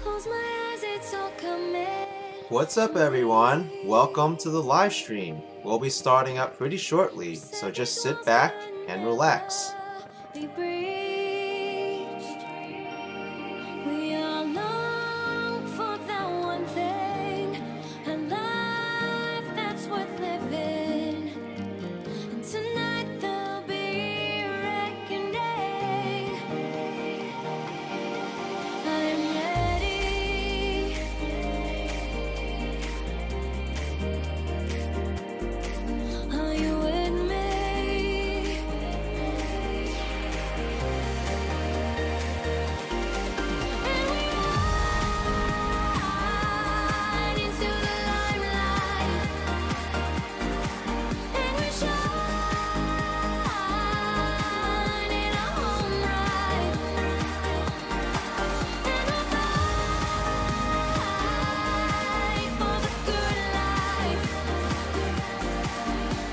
Close my eyes, it's all coming. What's up, everyone? Welcome to the live stream. We'll be starting up pretty shortly, so just sit back and relax. We breached. We all long for that one thing, a life that's worth living. And tonight there'll be a reckoning. I'm ready. Are you with me? And we ride into the limelight, and we shine in our home right, and we'll fight for the good life.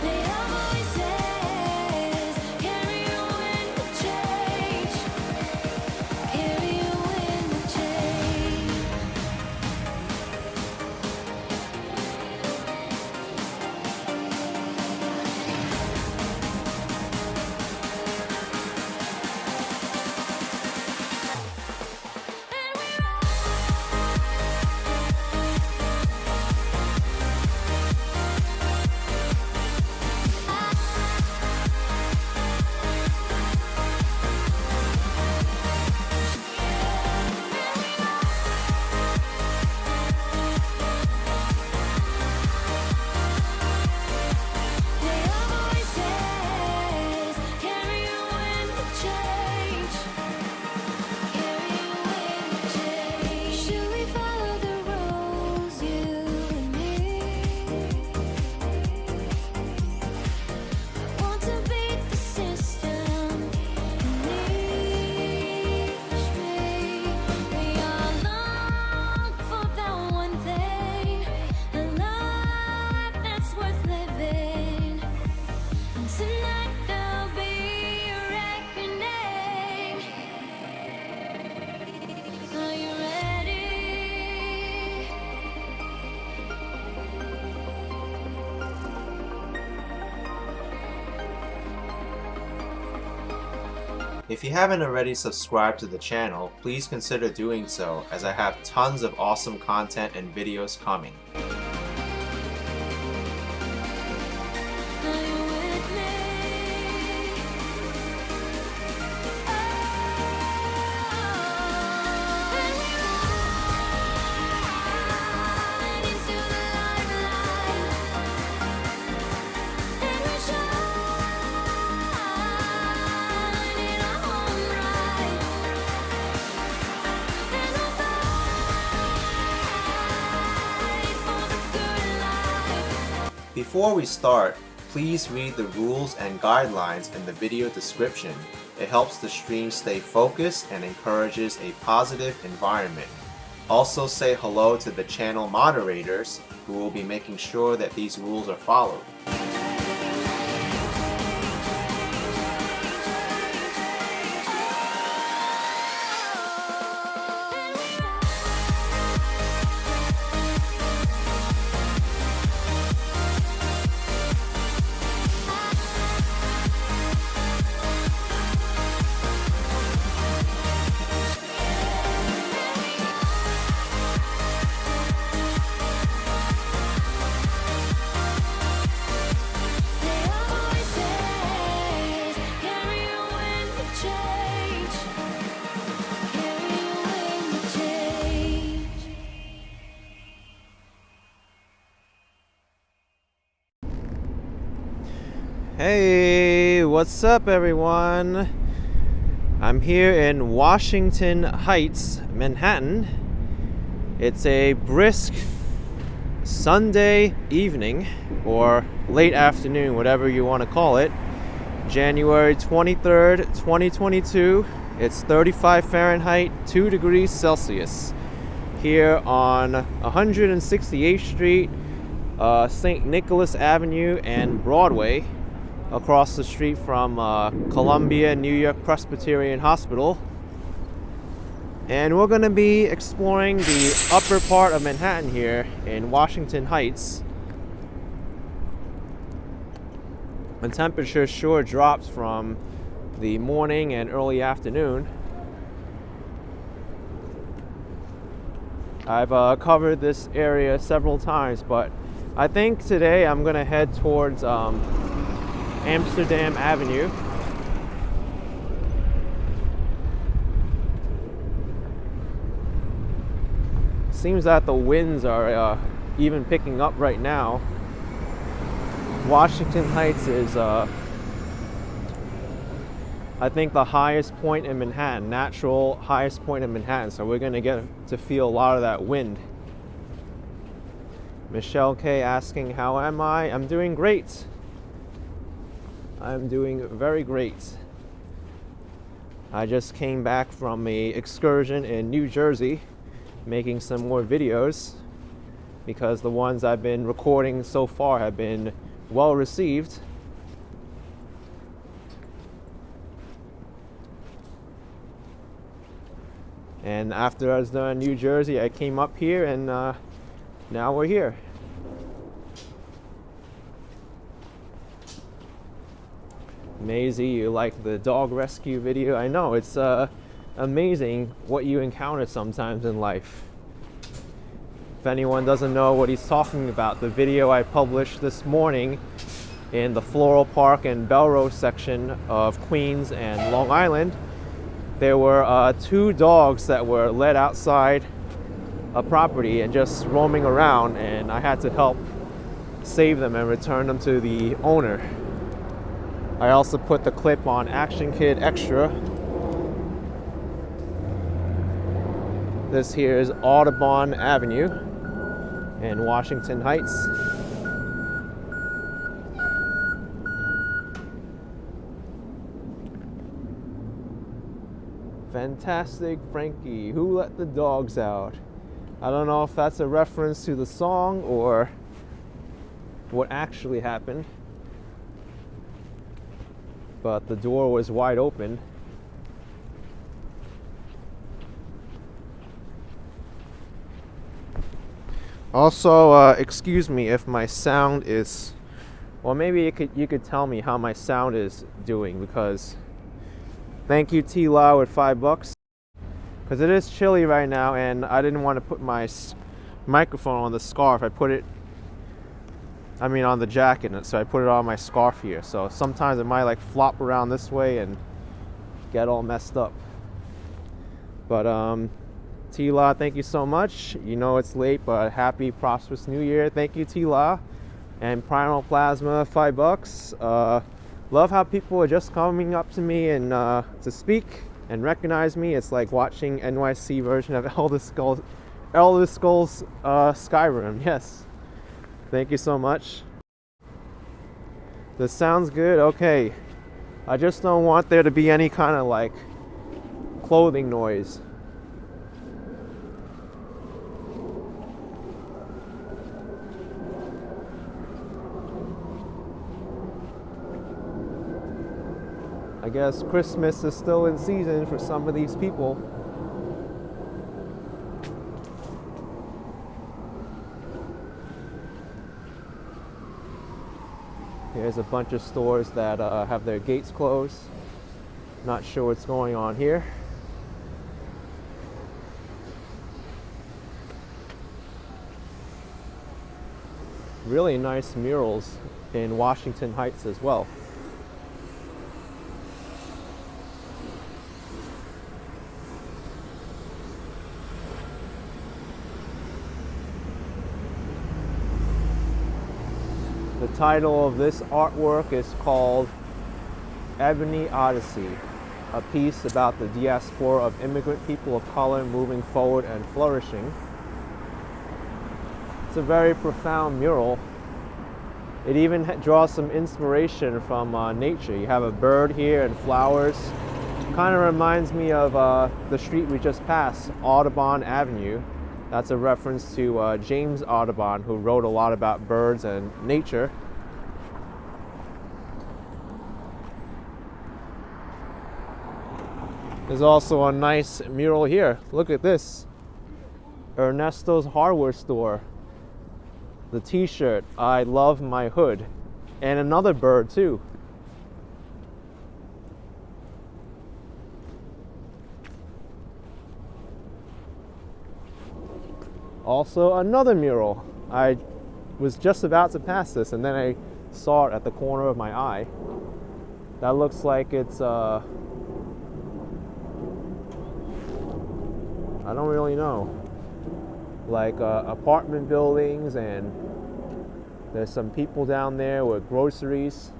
They have voices, carry you in the change, carry you in the change. And we They have voices, carry you in the change, carry you in the change. Should we follow the rules, you and me? Want to beat the system, unleash me. We all long for that one thing, a life that's worth living. And tonight there'll be a reckoning. Are you ready? If you haven't already subscribed to the channel, please consider doing so, as I have tons of awesome content and videos coming. Are you with me? And we ride into the limelight, and we shine in our home right, and we'll fight for the good life. Before we start, please read the rules and guidelines in the video description. It helps the stream stay focused and encourages a positive environment. Also say hello to the channel moderators, who will be making sure that these rules are followed. They have voices, carry you in the change, carry you in the change. Hey, what's up, everyone? I'm here in Washington Heights, Manhattan. It's a brisk Sunday evening, or late afternoon, whatever you want to call it. January 23rd, 2022. It's 35 Fahrenheit, 2 degrees Celsius. Here on 168th Street, St. Nicholas Avenue, and Broadway, across the street from Columbia New York Presbyterian Hospital. And we're gonna be exploring the upper part of Manhattan here in Washington Heights. The temperature sure drops from the morning and early afternoon. I've covered this area several times, but I think today I'm gonna head towards Amsterdam Avenue. Seems that the winds are even picking up right now. Washington Heights is I think the highest point in Manhattan, natural highest point in Manhattan, so we're gonna get to feel a lot of that wind. Michelle K asking, how am I? I'm doing great. I'm doing very great. I just came back from an excursion in New Jersey, making some more videos because the ones I've been recording so far have been well received. And after I was done in New Jersey, I came up here, and now we're here. Maisie, you like the dog rescue video? I know, it's amazing what you encounter sometimes in life. If anyone doesn't know what he's talking about, the video I published this morning in the Floral Park and Belrose section of Queens and Long Island, there were 2 dogs that were let outside a property and just roaming around, and I had to help save them and return them to the owner. I also put the clip on Action Kid Extra. This here is Audubon Avenue in Washington Heights. Fantastic Frankie, who let the dogs out? I don't know if that's a reference to the song or what actually happened, but the door was wide open. Also, excuse me if my sound is, well, maybe you could tell me how my sound is doing, because thank you T-Law with $5, because it is chilly right now and I didn't want to put my microphone on the scarf. I put it, on the jacket, so I put it on my scarf here, so sometimes it might like flop around this way and get all messed up. But T-Law, thank you so much. You know it's late, but happy prosperous new year. Thank you T-Law. And Primal Plasma, $5. Love how people are just coming up to me and to speak and recognize me. It's like watching NYC version of Elder Scrolls Skyrim. Yes, thank you so much. This sounds good. Okay, I just don't want there to be any kind of like clothing noise. I guess Christmas is still in season for some of these people. Here's a bunch of stores that have their gates closed. Not sure what's going on here. Really nice murals in Washington Heights as well. The title of this artwork is called Ebony Odyssey, a piece about the diaspora of immigrant people of color moving forward and flourishing. It's a very profound mural. It even draws some inspiration from nature. You have a bird here and flowers. Kind of reminds me of the street we just passed, Audubon Avenue. That's a reference to James Audubon, who wrote a lot about birds and nature. There's also a nice mural here. Look at this. Ernesto's hardware store. The t-shirt, I love my hood. And another bird too. Also another mural. I was just about to pass this and then I saw it at the corner of my eye. That looks like it's I don't really know. Like apartment buildings, and there's some people down there with groceries.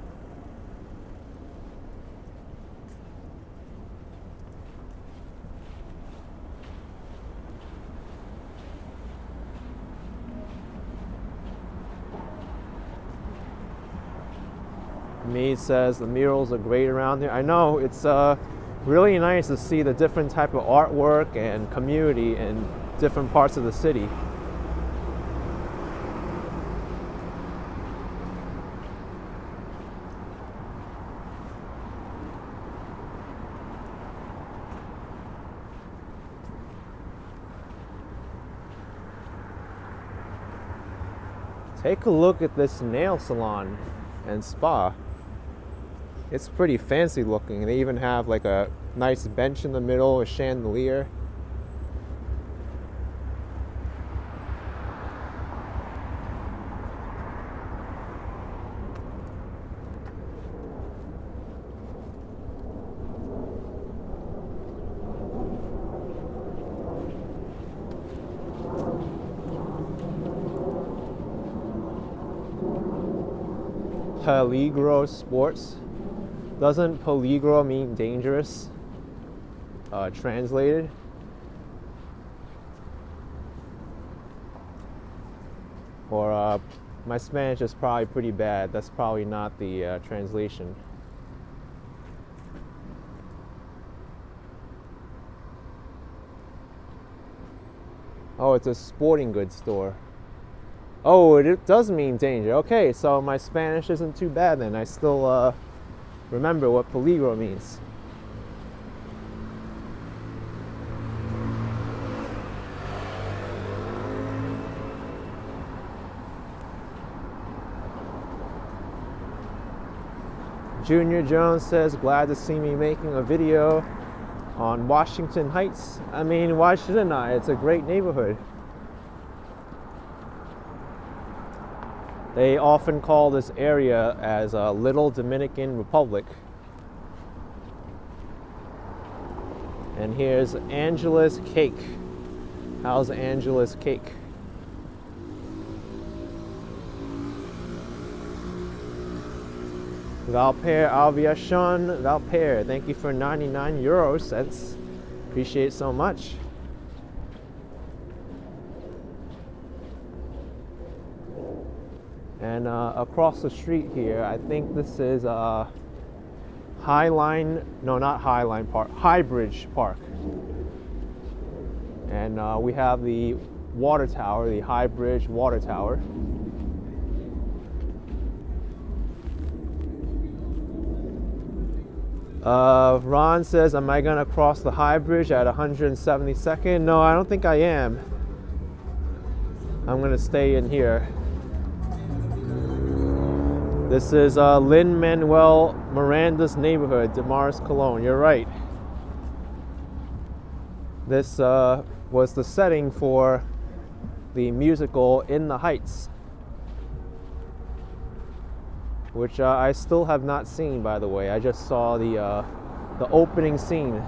Mead says the murals are great around here. I know, it's really nice to see the different type of artwork and community in different parts of the city. Take a look at this nail salon and spa. It's pretty fancy looking. They even have like a nice bench in the middle, a chandelier. Peligro Sports. Doesn't peligro mean dangerous? Translated. Or my Spanish is probably pretty bad. That's probably not the translation. Oh, it's a sporting goods store. Oh, it does mean danger. Okay, so my Spanish isn't too bad then. I still remember what peligro means. Junior Jones says, glad to see me making a video on Washington Heights. I mean, why shouldn't I? It's a great neighborhood. They often call this area as a Little Dominican Republic. And here's Angela's Cake. How's Angela's Cake? Valper Aviation, Valper, thank you for 99 euro cents. Appreciate it so much. And across the street here, I think this is Highline, no, not Highline Park, Highbridge Park. And we have the water tower, the Highbridge water tower. Ron says, am I gonna cross the High Bridge at 172nd? No, I don't think I am. I'm gonna stay in here. This is Lin-Manuel Miranda's neighborhood, Damaris Cologne. You're right. This was the setting for the musical In the Heights, which I still have not seen, by the way. I just saw the opening scene.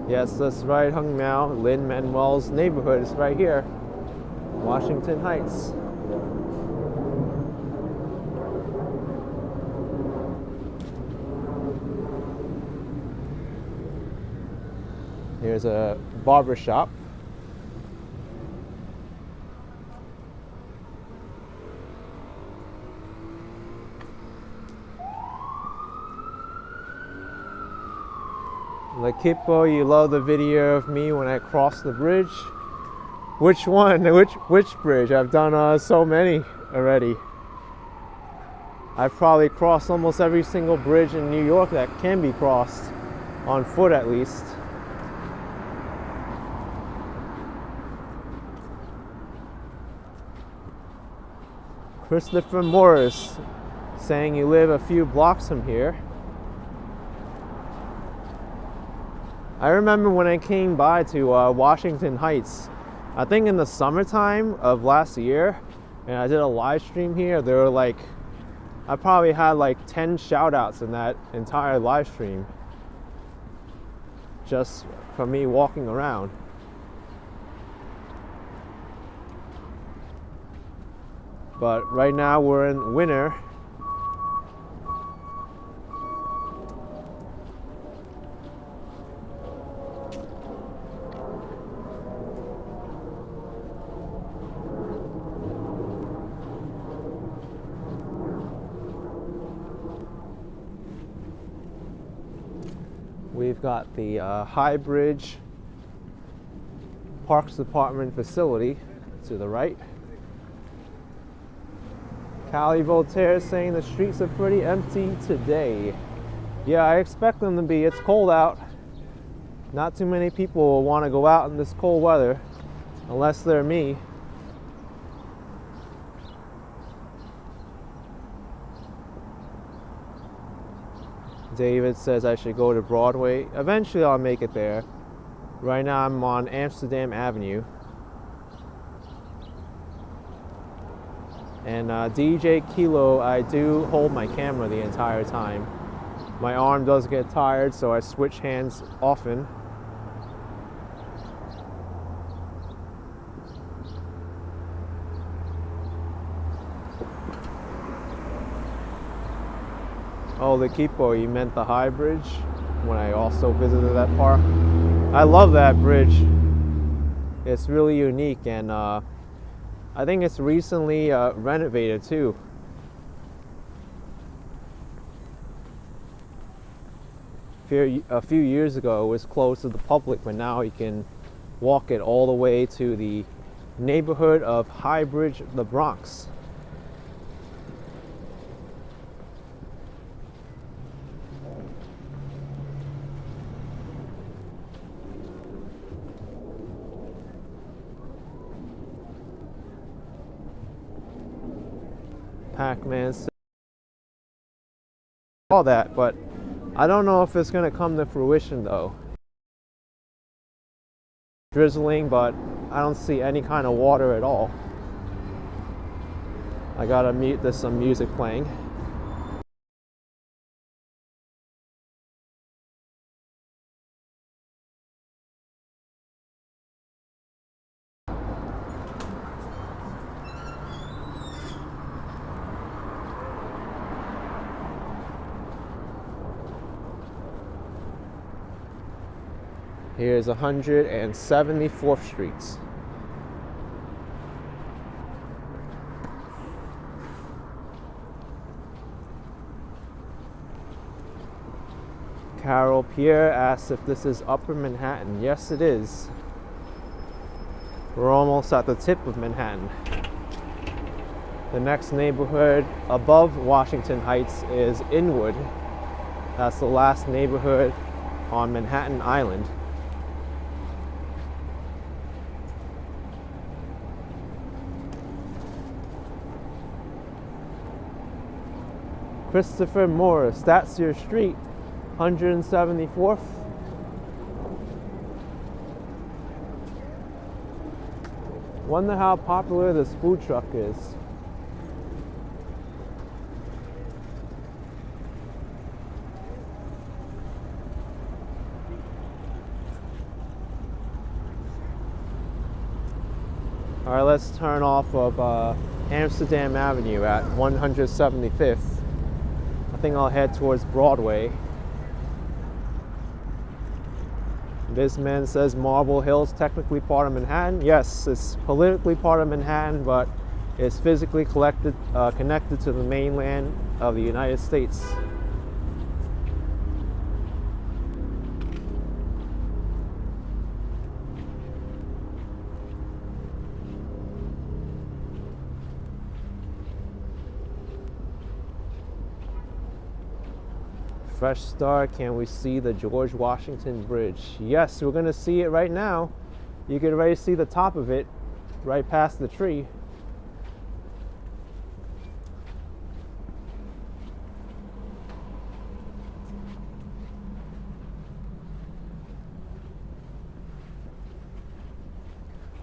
Yes, that's right, Hung Miao. Lin-Manuel's neighborhood is right here, Washington Heights. Here's a barber shop. Lakipo, you love the video of me when I cross the bridge. Which one? Which bridge? I've done so many already. I've probably crossed almost every single bridge in New York that can be crossed, on foot at least. Christopher Morris saying you live a few blocks from here. I remember when I came by to Washington Heights, I think in the summertime of last year, and I did a live stream here, there were like, I probably had like 10 shout outs in that entire live stream just from me walking around. But right now we're in winter. We've got the High Bridge Parks Department facility to the right. Callie Voltaire saying the streets are pretty empty today. Yeah, I expect them to be. It's cold out. Not too many people will want to go out in this cold weather unless they're me. David says I should go to Broadway. Eventually I'll make it there. Right now I'm on Amsterdam Avenue. And DJ Kilo, I do hold my camera the entire time. My arm does get tired, so I switch hands often. Oh, the Kipo, you meant the High Bridge when I also visited that park. I love that bridge. It's really unique, and I think it's recently renovated too. A few years ago it was closed to the public, but now you can walk it all the way to the neighborhood of High Bridge, the Bronx. Pac-Man, all that, but I don't know if it's gonna come to fruition though. Drizzling, but I don't see any kind of water at all. I gotta mute this, some music playing. Here's 174th Street. Carol Pierre asks if this is Upper Manhattan. Yes, it is. We're almost at the tip of Manhattan. The next neighborhood above Washington Heights is Inwood. That's the last neighborhood on Manhattan Island. Christopher Morris, that's your street, 174th. Wonder how popular this food truck is. All right, let's turn off of Amsterdam Avenue at 175th. I think I'll head towards Broadway. This man says Marble Hill's technically part of Manhattan. Yes, it's politically part of Manhattan, but it's physically connected to the mainland of the United States. Fresh start. Can we see the George Washington Bridge? Yes, we're gonna see it right now. You can already see the top of it right past the tree.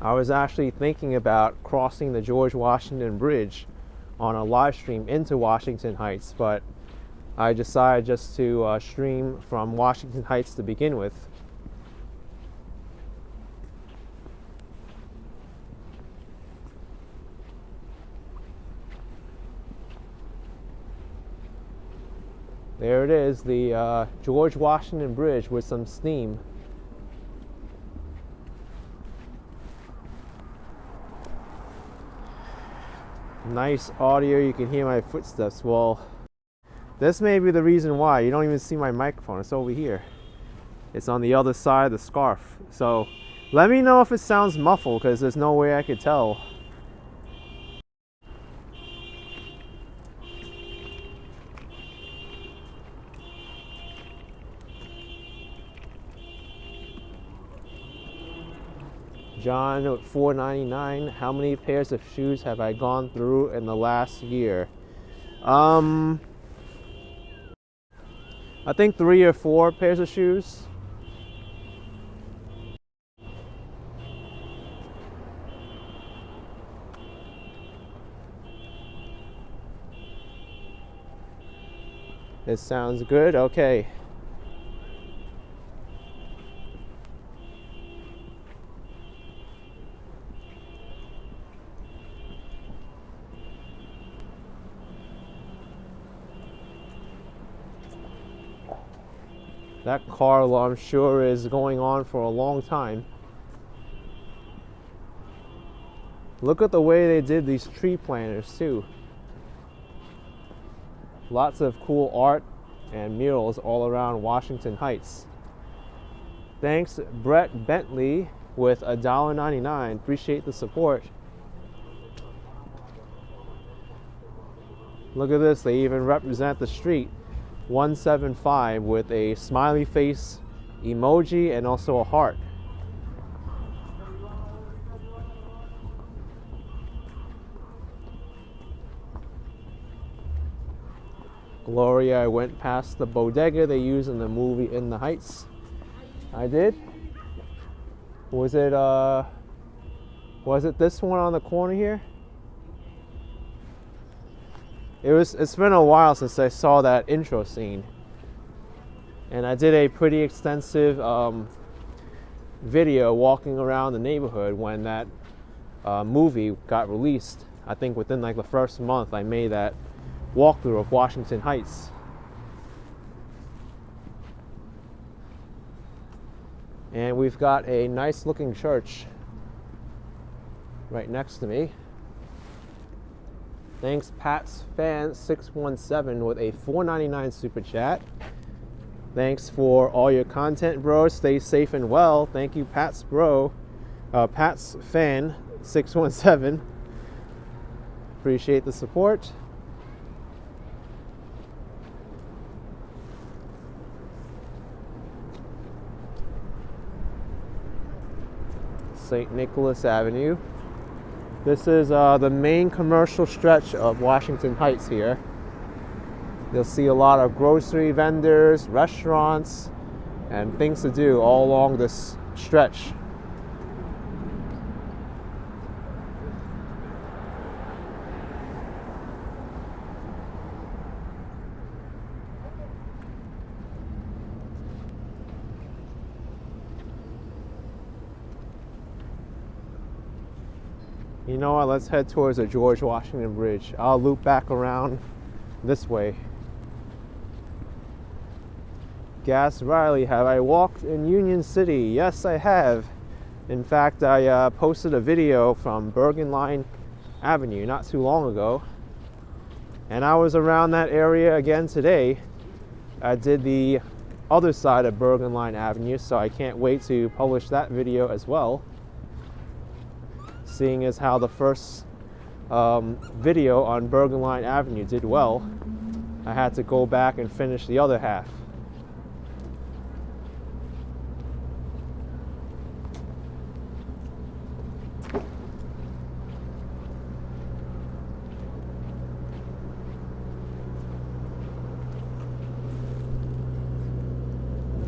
I was actually thinking about crossing the George Washington Bridge on a live stream into Washington Heights, but I decided just to stream from Washington Heights to begin with. There it is, the George Washington Bridge with some steam. Nice audio, you can hear my footsteps. Well, this may be the reason why you don't even see my microphone. It's over here. It's on the other side of the scarf. So let me know if it sounds muffled, because there's no way I could tell. John, $4.99. How many pairs of shoes have I gone through in the last year? I think 3 or 4 pairs of shoes. It sounds good. Okay. That car alarm sure is going on for a long time. Look at the way they did these tree planters too. Lots of cool art and murals all around Washington Heights. Thanks, Brett Bentley with $1.99. Appreciate the support. Look at this, they even represent the street. 175 with a smiley face emoji and also a heart. Gloria, I went past the bodega they use in the movie In the Heights. I did. Was it this one on the corner here? It's been a while since I saw that intro scene, and I did a pretty extensive video walking around the neighborhood when that movie got released. I think within like the first month I made that walkthrough of Washington Heights. And we've got a nice looking church right next to me. Thanks, Pat's Fan 617 with a $4.99 super chat. Thanks for all your content, bro. Stay safe and well. Thank you, Pat's Pat's Fan 617. Appreciate the support. St. Nicholas Avenue. This is the main commercial stretch of Washington Heights here. You'll see a lot of grocery vendors, restaurants, and things to do all along this stretch. You know what, let's head towards the George Washington Bridge. I'll loop back around this way. Gas Riley, have I walked in Union City? Yes, I have. In fact, I posted a video from Bergen Line Avenue not too long ago. And I was around that area again today. I did the other side of Bergen Line Avenue, so I can't wait to publish that video as well. Seeing as how the first video on Bergen Line Avenue did well, I had to go back and finish the other half.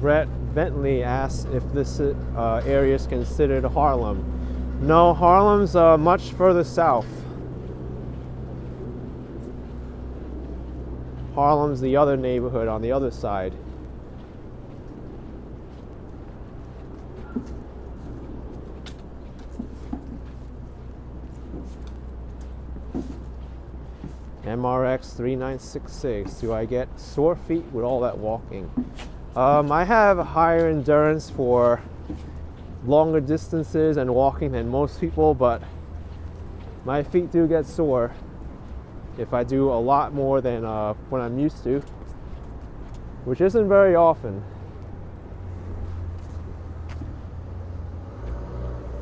Brett Bentley asks if this area is considered Harlem. No, Harlem's much further south. Harlem's the other neighborhood on the other side. MRX 3966. Do I get sore feet with all that walking? I have higher endurance for longer distances and walking than most people, but my feet do get sore if I do a lot more than what I'm used to, which isn't very often.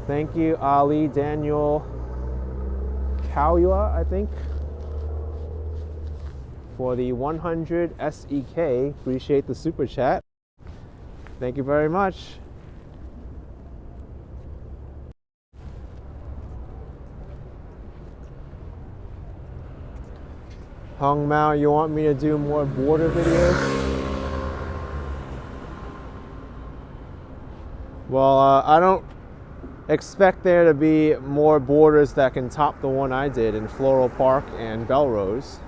Thank you, Ali Daniel Kaula, I think, for the 100 SEK. Appreciate the super chat. Thank you very much. Hung Mao, you want me to do more border videos? Well, I don't expect there to be more borders that can top the one I did in Floral Park and Belrose.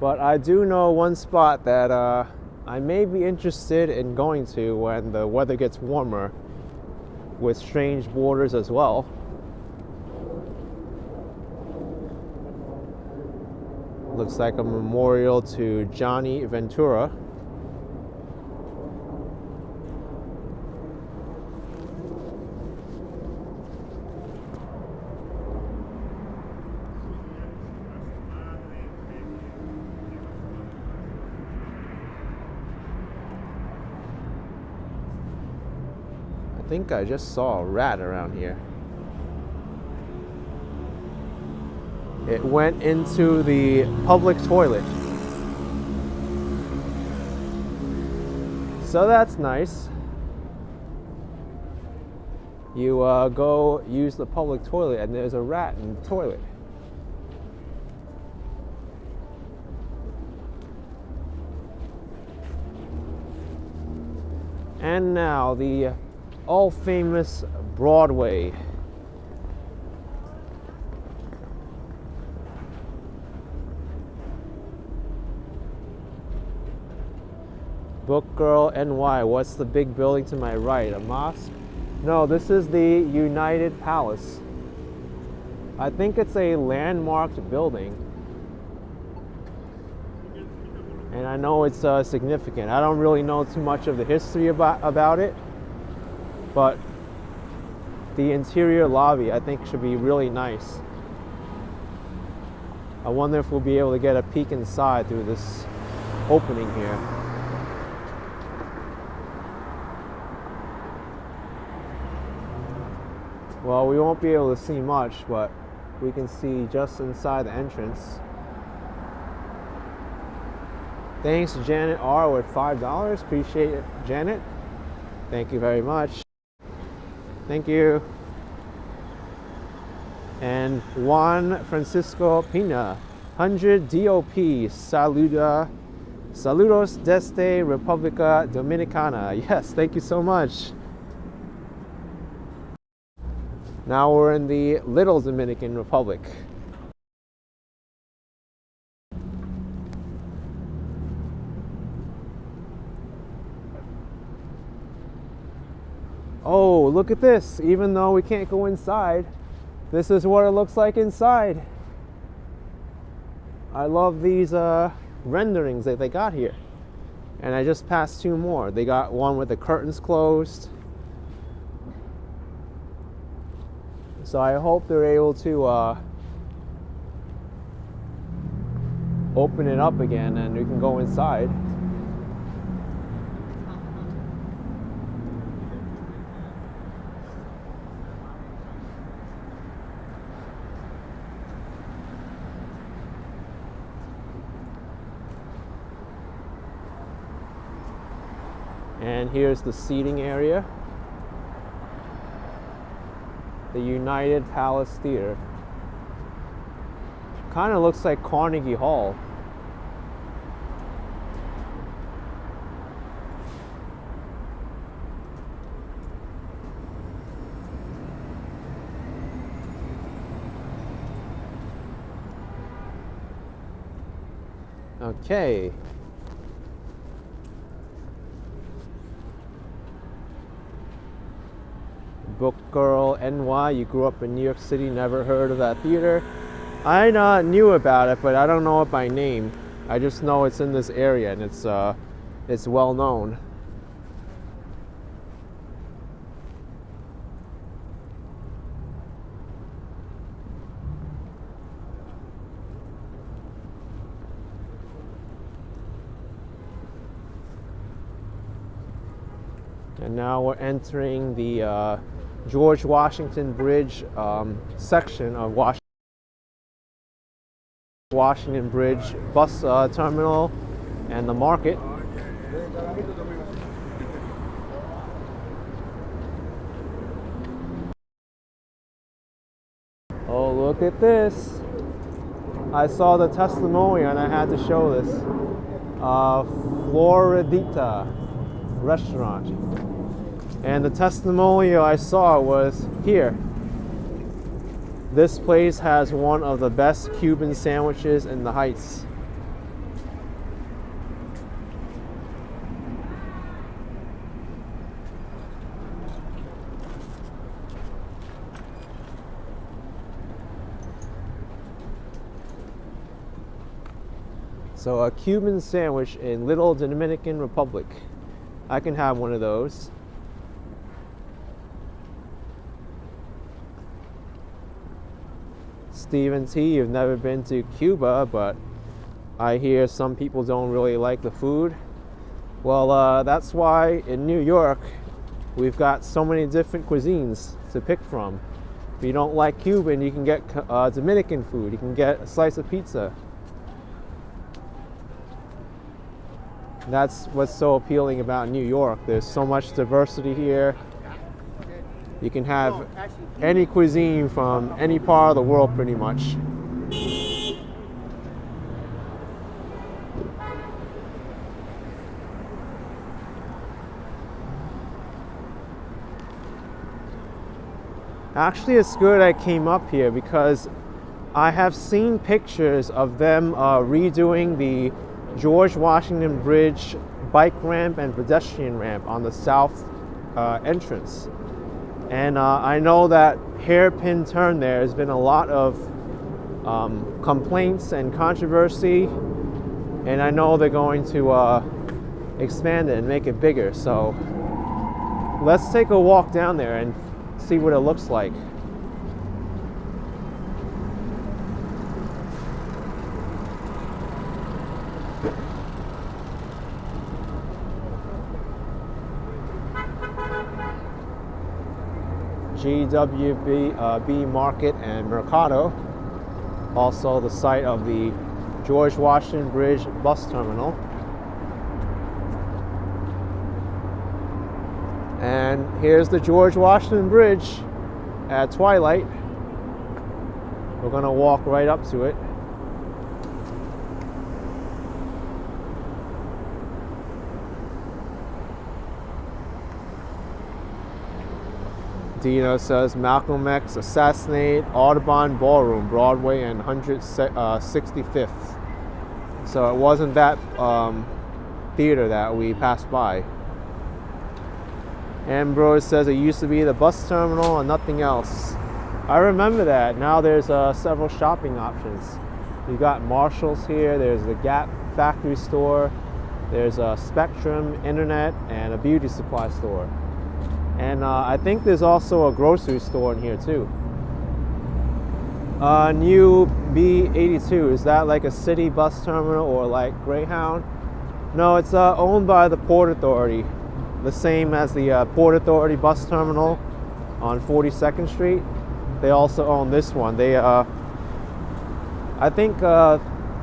But I do know one spot that I may be interested in going to when the weather gets warmer, with strange borders as well. Looks like a memorial to Johnny Ventura. I think I just saw a rat around here. It went into the public toilet. So that's nice. You go use the public toilet and there's a rat in the toilet. And now the all-famous Broadway. Book Girl NY, what's the big building to my right? A mosque? No, this is the United Palace. I think it's a landmarked building. And I know it's significant. I don't really know too much of the history about it, but the interior lobby I think should be really nice. I wonder if we'll be able to get a peek inside through this opening here. Well, we won't be able to see much, but we can see just inside the entrance. Thanks, Janet R. with $5. Appreciate it, Janet. Thank you very much. Thank you. And Juan Francisco Pina, 100 DOP. Saludos desde República Dominicana. Yes, thank you so much. Now we're in the Little Dominican Republic. Oh, look at this. Even though we can't go inside, this is what it looks like inside. I love these renderings that they got here. And I just passed two more. They got one with the curtains closed. So I hope they're able to open it up again and we can go inside. And here's the seating area. The United Palace Theater. Kind of looks like Carnegie Hall. Okay. Book Girl NY, you grew up in New York City, never heard of that theater. I knew about it, but I don't know it by name. I just know it's in this area and it's well known. And now we're entering the George Washington Bridge section of Washington Bridge bus terminal and the market. Oh, look at this. I saw the testimonial and I had to show this. Floridita restaurant. And the testimonial I saw was here. This place has one of the best Cuban sandwiches in the Heights. So a Cuban sandwich in Little Dominican Republic. I can have one of those. Stephen T, you've never been to Cuba, but I hear some people don't really like the food. Well, that's why in New York, we've got so many different cuisines to pick from. If you don't like Cuban, you can get Dominican food. You can get a slice of pizza. That's what's so appealing about New York. There's so much diversity here. You can have any cuisine from any part of the world pretty much. Actually, it's good I came up here because I have seen pictures of them redoing the George Washington Bridge bike ramp and pedestrian ramp on the south entrance. And I know that hairpin turn there has been a lot of complaints and controversy, and I know they're going to expand it and make it bigger. So let's take a walk down there and see what it looks like. GWB Market and Mercado, also the site of the George Washington Bridge bus terminal. And here's the George Washington Bridge at twilight. We're gonna walk right up to it. Dino says Malcolm X assassinated Audubon Ballroom, Broadway and 165th. So it wasn't that theater that we passed by. Ambrose says it used to be the bus terminal and nothing else. I remember that. Now there's several shopping options. You got Marshall's here, there's the Gap factory store, there's a Spectrum internet and a beauty supply store. And I think there's also a grocery store in here too. New B82, is that like a city bus terminal or like Greyhound? No, it's owned by the Port Authority. The same as the Port Authority bus terminal on 42nd Street. They also own this one. They, I think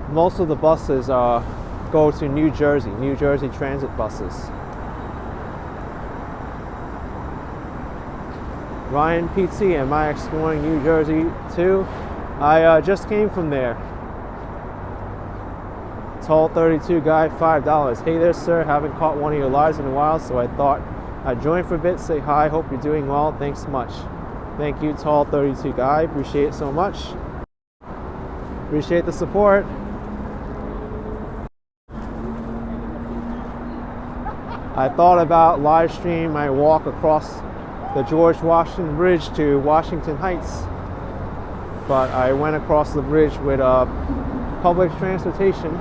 most of the buses go to New Jersey transit buses. Ryan PT, am I exploring New Jersey too? I just came from there. Tall 32 guy, $5. Hey there, sir. Haven't caught one of your lives in a while, so I thought I'd join for a bit. Say hi. Hope you're doing well. Thanks much. Thank you, Tall 32 guy. Appreciate it so much. Appreciate the support. I thought about live stream my walk across the George Washington Bridge to Washington Heights, but I went across the bridge with public transportation.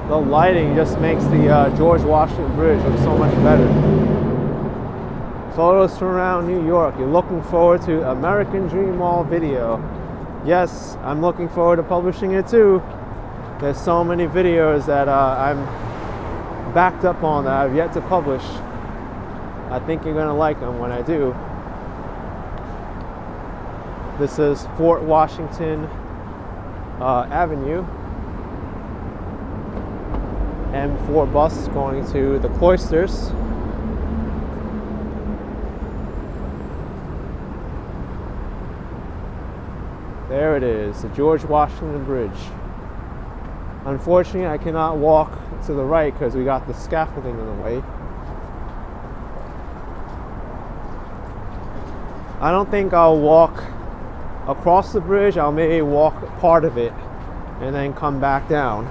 The lighting just makes the George Washington Bridge look so much better. Photos from around New York. You're looking forward to American Dream Mall video. Yes, I'm looking forward to publishing it too. There's so many videos that I'm backed up on that I've yet to publish. I think you're gonna like them when I do. This is Fort Washington Avenue. M4 bus going to the Cloisters. There it is, the George Washington Bridge. Unfortunately, I cannot walk to the right because we got the scaffolding in the way. I don't think I'll walk across the bridge. I'll maybe walk part of it and then come back down.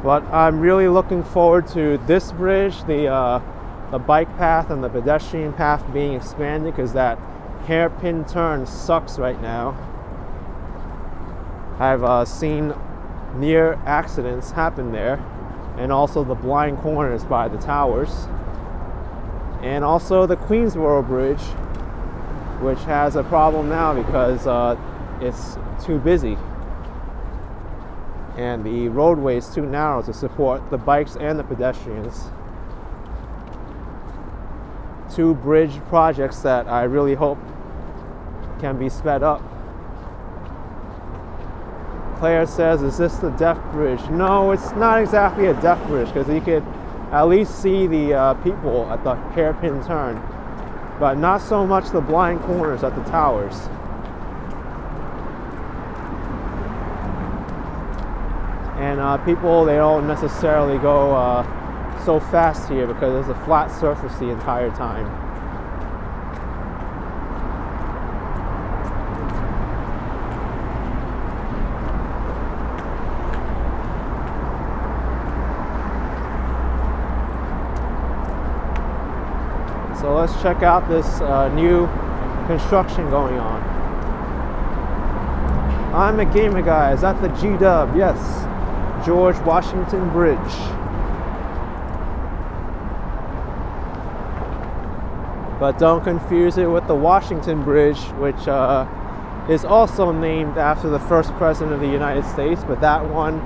But I'm really looking forward to this bridge, the bike path and the pedestrian path being expanded, because that hairpin turn sucks right now. I've seen near accidents happen there, and also the blind corners by the towers, and also the Queensboro Bridge, which has a problem now because it's too busy. And the roadway is too narrow to support the bikes and the pedestrians. Two bridge projects that I really hope can be sped up. Claire says, is this the deaf bridge? No, it's not exactly a deaf bridge, because you could at least see the people at the hairpin turn, but not so much the blind corners at the towers. And people, they don't necessarily go so fast here because there's a flat surface the entire time. So let's check out this new construction going on. I'm a gamer, guy. Is that the G-Dub? Yes. George Washington Bridge. But don't confuse it with the Washington Bridge, which is also named after the first president of the United States, but that one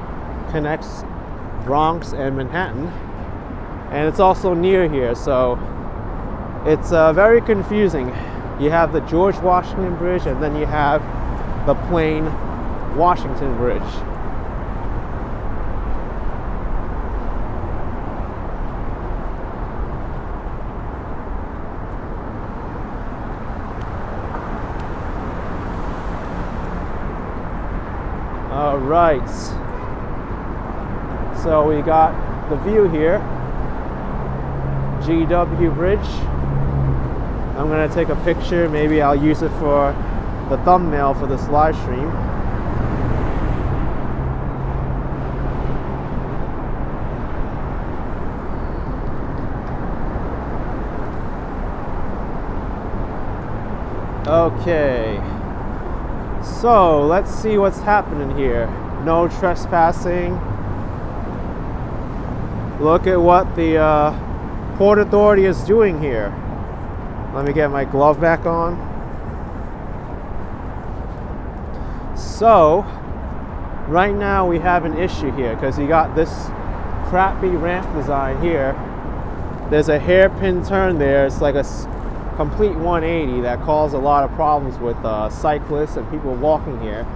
connects Bronx and Manhattan, and it's also near here, so it's very confusing. You have the George Washington Bridge, and then you have the plain Washington Bridge. All right, so we got the view here, GW Bridge. I'm gonna take a picture, maybe I'll use it for the thumbnail for this live stream. Okay. So let's see what's happening here. No trespassing. Look at what the Port Authority is doing here. Let me get my glove back on. So right now we have an issue here because you got this crappy ramp design here. There's a hairpin turn there. It's like a complete 180 that caused a lot of problems with cyclists and people walking here.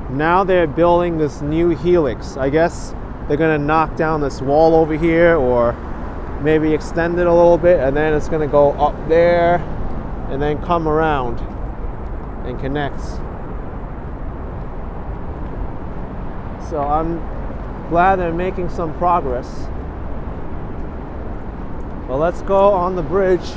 Now they're building this new helix. I guess they're gonna knock down this wall over here, or maybe extend it a little bit, and then it's gonna go up there and then come around and connect. So I'm glad they're making some progress. Well, let's go on the bridge.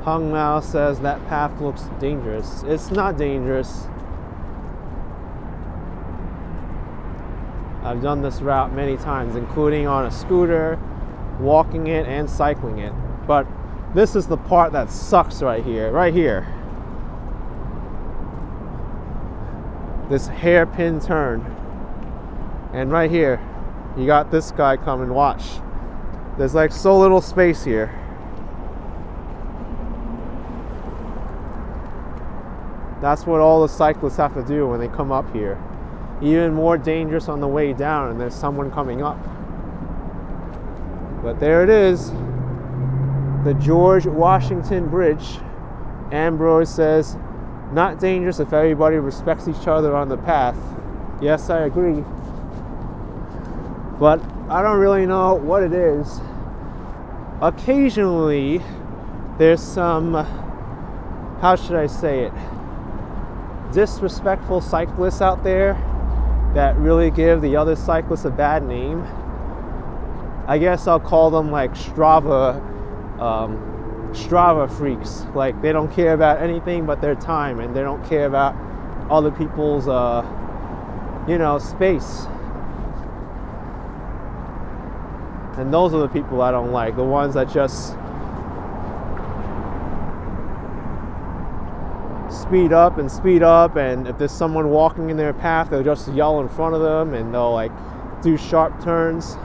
Hung Mao says that path looks dangerous. It's not dangerous. I've done this route many times, including on a scooter, walking it, and cycling it. But this is the part that sucks right here, right here. This hairpin turn. And right here, you got this guy coming, watch. There's like so little space here. That's what all the cyclists have to do when they come up here. Even more dangerous on the way down, and there's someone coming up. But there it is, the George Washington Bridge. Ambrose says, not dangerous if everybody respects each other on the path. Yes, I agree. But I don't really know what it is. Occasionally, there's some, how should I say it, disrespectful cyclists out there that really give the other cyclists a bad name. I guess I'll call them like Strava freaks. Like, they don't care about anything but their time, and they don't care about other people's space. And those are the people I don't like, the ones that just speed up, and if there's someone walking in their path, they'll just yell in front of them, and they'll like do sharp turns,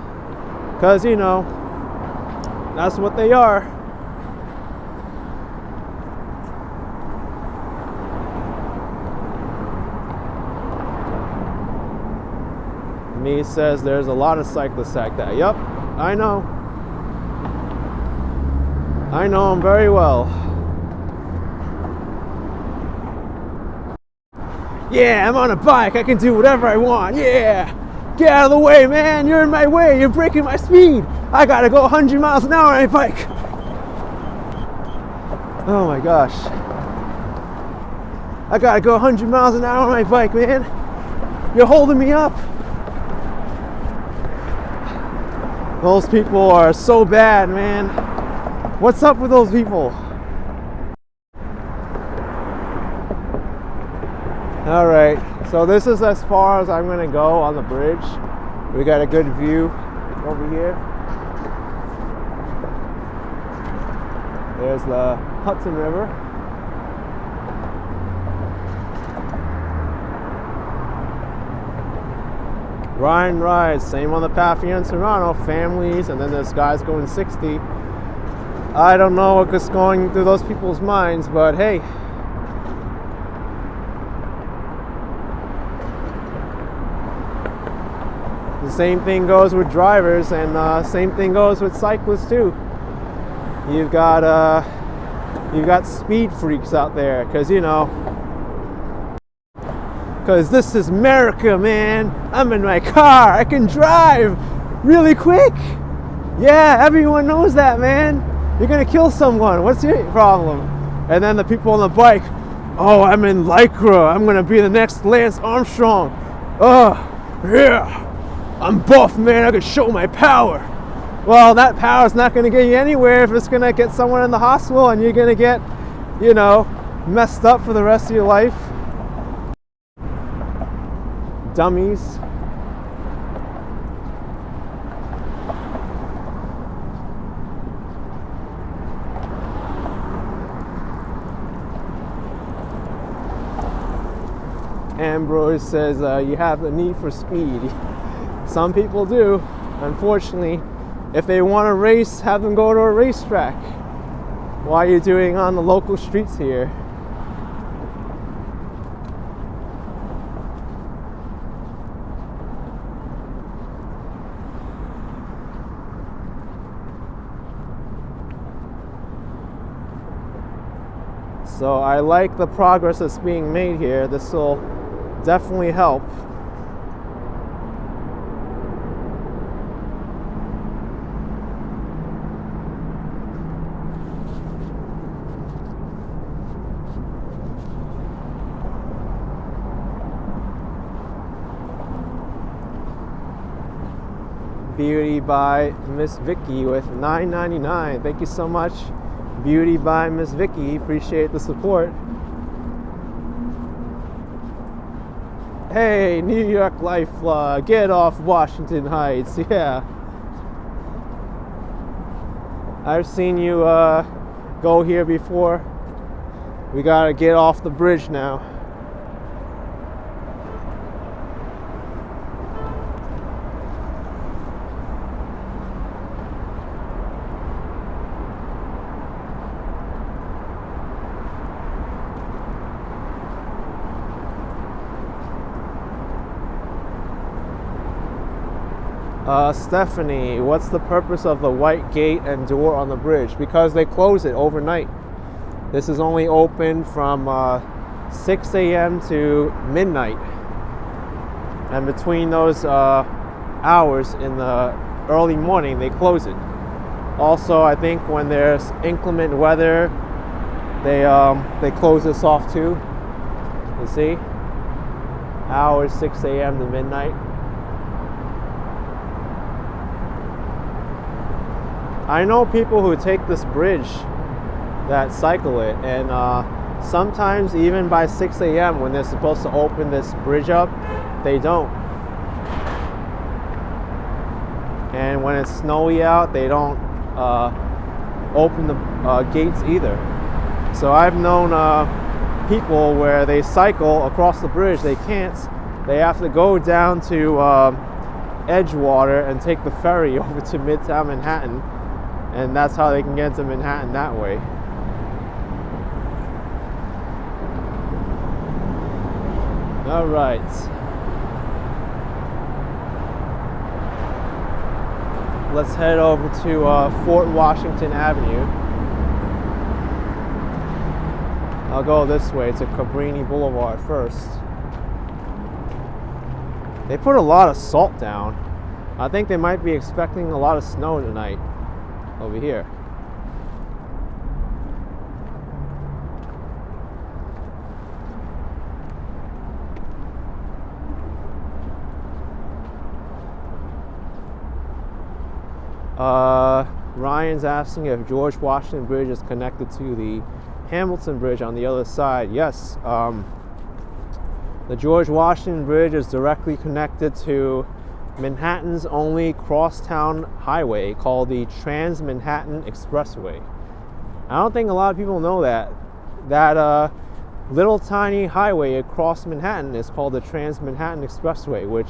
because that's what they are. Me says there's a lot of cyclists like that. Yep, I know them very well. Yeah, I'm on a bike, I can do whatever I want. Yeah, get out of the way, man, you're in my way, you're breaking my speed. I gotta go 100 miles an hour on my bike. Oh my gosh, I gotta go 100 miles an hour on my bike, man. You're holding me up. Those people are so bad, man. What's up with those people? All right, so this is as far as I'm gonna go on the bridge. We got a good view over here. There's the Hudson River. Ryan rides, same on the path here in Toronto, families, and then there's guys going 60. I don't know what's going through those people's minds, but hey. The same thing goes with drivers, and same thing goes with cyclists too. You've got speed freaks out there, because this is America, man. I'm in my car, I can drive really quick. Yeah, everyone knows that, man. You're gonna kill someone, what's your problem? And then the people on the bike, oh, I'm in Lycra, I'm gonna be the next Lance Armstrong. Oh, yeah, I'm buff, man, I can show my power. Well, that power's not gonna get you anywhere if it's gonna get someone in the hospital and you're gonna get, messed up for the rest of your life. Dummies. Ambrose says you have the need for speed. Some people do, unfortunately. If they want to race, have them go to a racetrack. Why are you doing on the local streets here? So I like the progress that's being made here. This will definitely help. Beauty by Miss Vicky with $9.99. Thank you so much, Beauty by Miss Vicky. Appreciate the support. Hey, New York Life, get off Washington Heights. Yeah, I've seen you go here before. We gotta get off the bridge now. Stephanie, what's the purpose of the white gate and door on the bridge? Because they close it overnight. This is only open from 6 a.m. to midnight. And between those hours in the early morning, they close it. Also, I think when there's inclement weather, they close this off too. You see? Hours 6 a.m. to midnight. I know people who take this bridge that cycle it, and sometimes even by 6 a.m. when they're supposed to open this bridge up, they don't. And when it's snowy out, they don't open the gates either. So I've known people where they cycle across the bridge, they can't. They have to go down to Edgewater and take the ferry over to Midtown Manhattan. And that's how they can get to Manhattan that way. All right. Let's head over to Fort Washington Avenue. I'll go this way to Cabrini Boulevard first. They put a lot of salt down. I think they might be expecting a lot of snow tonight. Over here. Ryan's asking if George Washington Bridge is connected to the Hamilton Bridge on the other side. Yes, the George Washington Bridge is directly connected to Manhattan's only crosstown highway called the Trans-Manhattan Expressway. I don't think a lot of people know that. That little tiny highway across Manhattan is called the Trans-Manhattan Expressway, which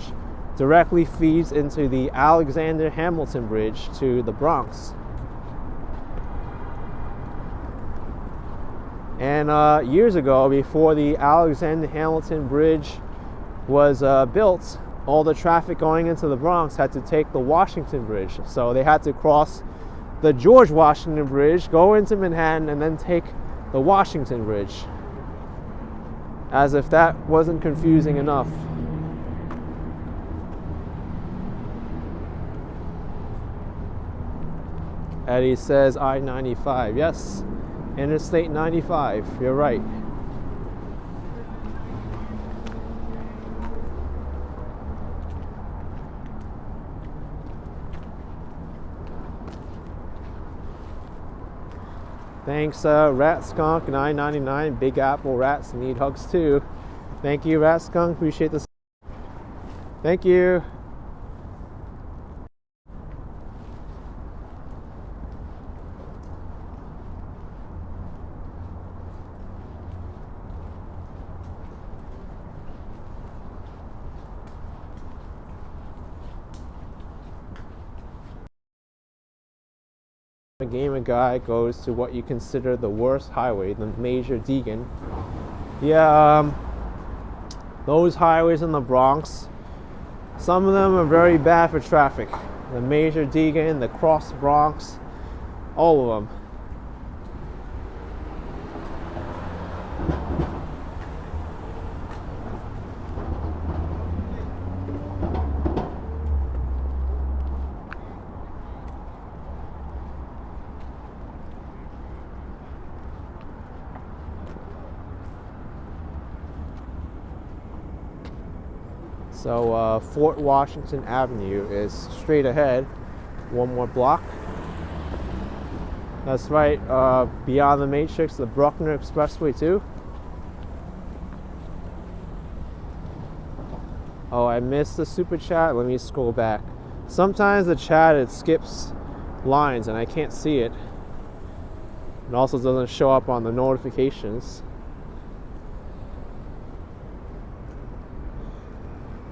directly feeds into the Alexander Hamilton Bridge to the Bronx. And years ago, before the Alexander Hamilton Bridge was built, all the traffic going into the Bronx had to take the Washington Bridge. So they had to cross the George Washington Bridge, go into Manhattan, and then take the Washington Bridge. As if that wasn't confusing enough. Eddie says I-95. Yes, Interstate 95. You're right. Thanks, Rat Skunk, $9.99. Big Apple rats need hugs too. Thank you, Rat Skunk. Appreciate this. Thank you. A gamer guy goes to what you consider the worst highway, the Major Deegan. Yeah, those highways in the Bronx, some of them are very bad for traffic. The Major Deegan, the Cross Bronx, all of them. So Fort Washington Avenue is straight ahead, one more block. That's right, beyond the Matrix, the Bruckner Expressway too. Oh, I missed the super chat. Let me scroll back. Sometimes the chat, it skips lines and I can't see it. It also doesn't show up on the notifications.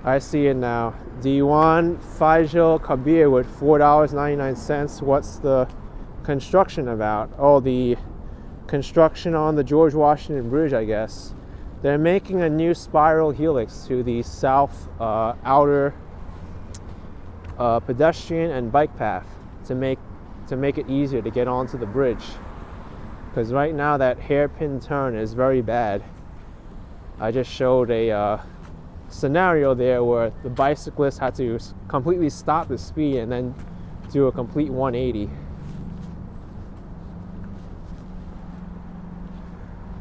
I see it now. D1 Fajil Kabir with $4.99. What's the construction about? Oh, the construction on the George Washington Bridge, I guess. They're making a new spiral helix to the south outer pedestrian and bike path to make it easier to get onto the bridge. Because right now that hairpin turn is very bad. I just showed a scenario there where the bicyclist had to completely stop the speed and then do a complete 180.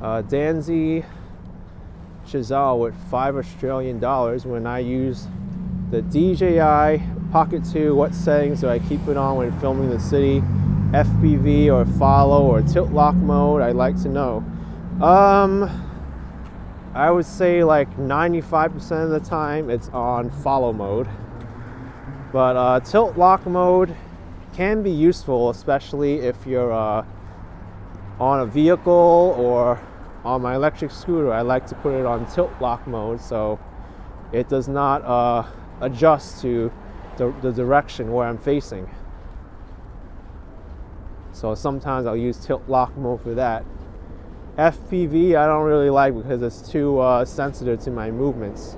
Danzy Chazal with $5 Australian. When I use the DJI Pocket 2, what settings do I keep it on when filming the city? FPV or follow or tilt lock mode? I'd like to know. I would say like 95% of the time it's on follow mode, but tilt lock mode can be useful, especially if you're on a vehicle or on my electric scooter. I like to put it on tilt lock mode so it does not adjust to the direction where I'm facing. So sometimes I'll use tilt lock mode for that. FPV I don't really like because it's too sensitive to my movements.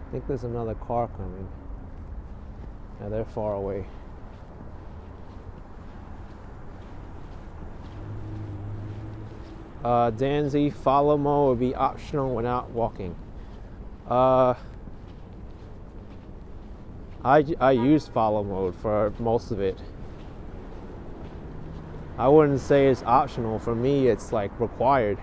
I think there's another car coming. Yeah, they're far away. Danzy, follow mode would be optional when out walking. I use follow mode for most of it. I wouldn't say it's optional. For me, it's like required.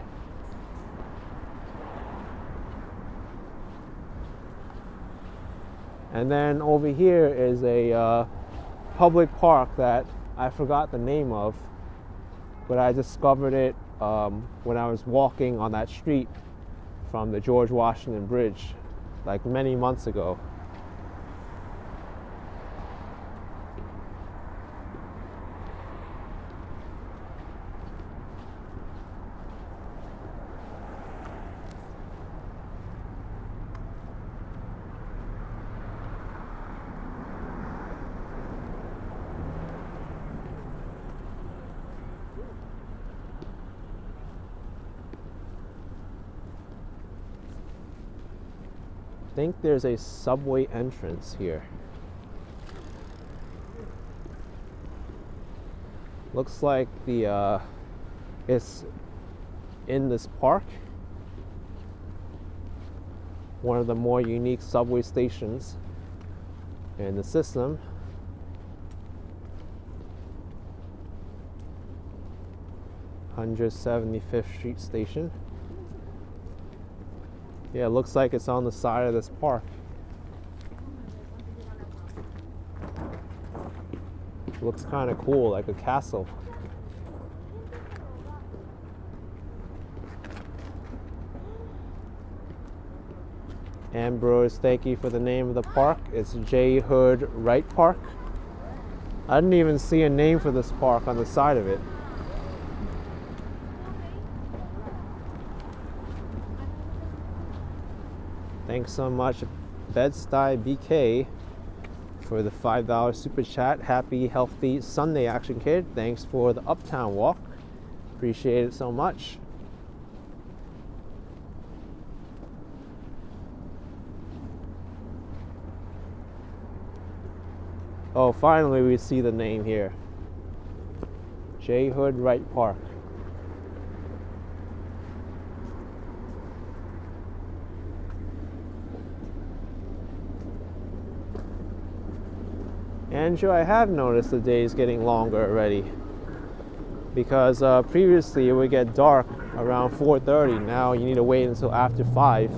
And then over here is a public park that I forgot the name of, but I discovered it when I was walking on that street from the George Washington Bridge like many months ago. I think there's a subway entrance here. Looks like the it's in this park. One of the more unique subway stations in the system. (175th Street Station). Yeah, it looks like it's on the side of this park. Looks kind of cool, like a castle. Ambrose, thank you for the name of the park. It's J. Hood Wright Park. I didn't even see a name for this park on the side of it. Thanks so much, Bed-Stuy BK, for the $5 super chat. Happy, healthy Sunday, Action Kid. Thanks for the Uptown Walk. Appreciate it so much. Oh, finally we see the name here. J. Hood Wright Park. Andrew, I have noticed the days getting longer already, because previously it would get dark around 4:30. Now you need to wait until after 5.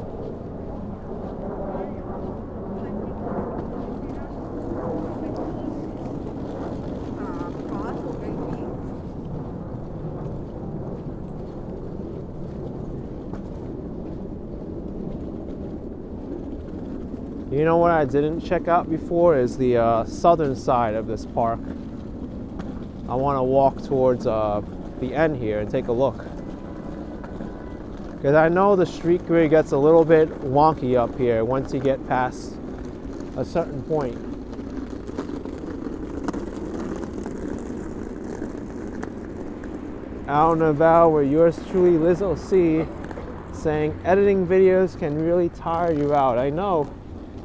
You know what I didn't check out before is the southern side of this park. I want to walk towards the end here and take a look. Because I know the street grid gets a little bit wonky up here once you get past a certain point. Out and about where yours truly, Liz OC, saying editing videos can really tire you out. I know.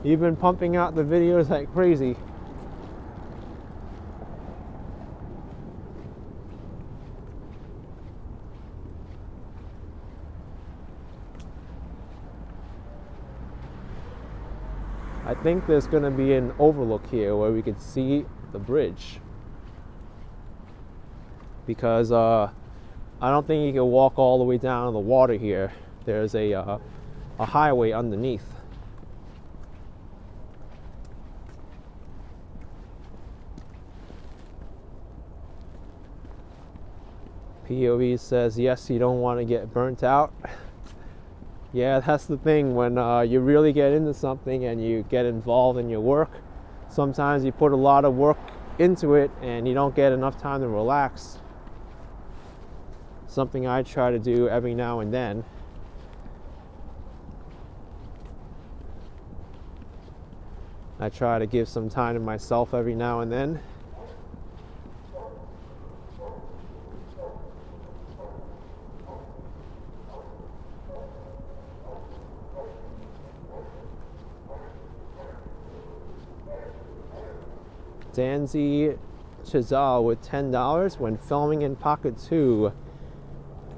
You've been pumping out the videos like crazy. I think there's going to be an overlook here where we could see the bridge. Because I don't think you can walk all the way down to the water here. There's a highway underneath. POV says, yes, you don't want to get burnt out. Yeah, that's the thing. When you really get into something and you get involved in your work, sometimes you put a lot of work into it and you don't get enough time to relax. Something I try to do every now and then. I try to give some time to myself every now and then. Danzy Chazal with $10 when filming in Pocket 2.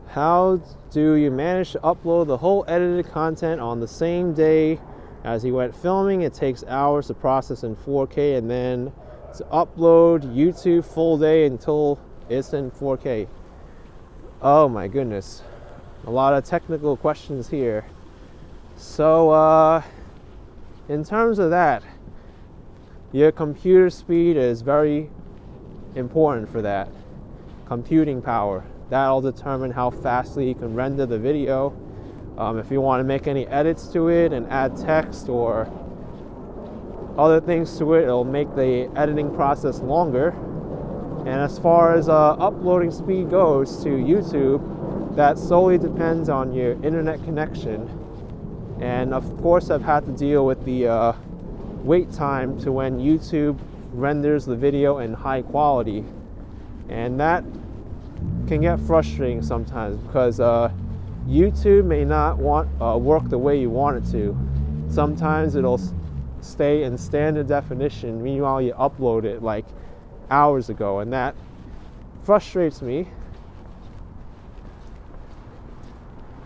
How do you manage to upload the whole edited content on the same day as you went filming? It takes hours to process in 4K and then to upload YouTube full day until it's in 4K. Oh my goodness. A lot of technical questions here. So in terms of that, your computer speed is very important for that. Computing power. That'll determine how fastly you can render the video. If you want to make any edits to it and add text or other things to it, it'll make the editing process longer. And as far as uploading speed goes to YouTube, that solely depends on your internet connection. And of course, I've had to deal with the wait time to when YouTube renders the video in high quality, and that can get frustrating sometimes because YouTube may not work the way you want it to. Sometimes it'll stay in standard definition, meanwhile you upload it like hours ago, and that frustrates me.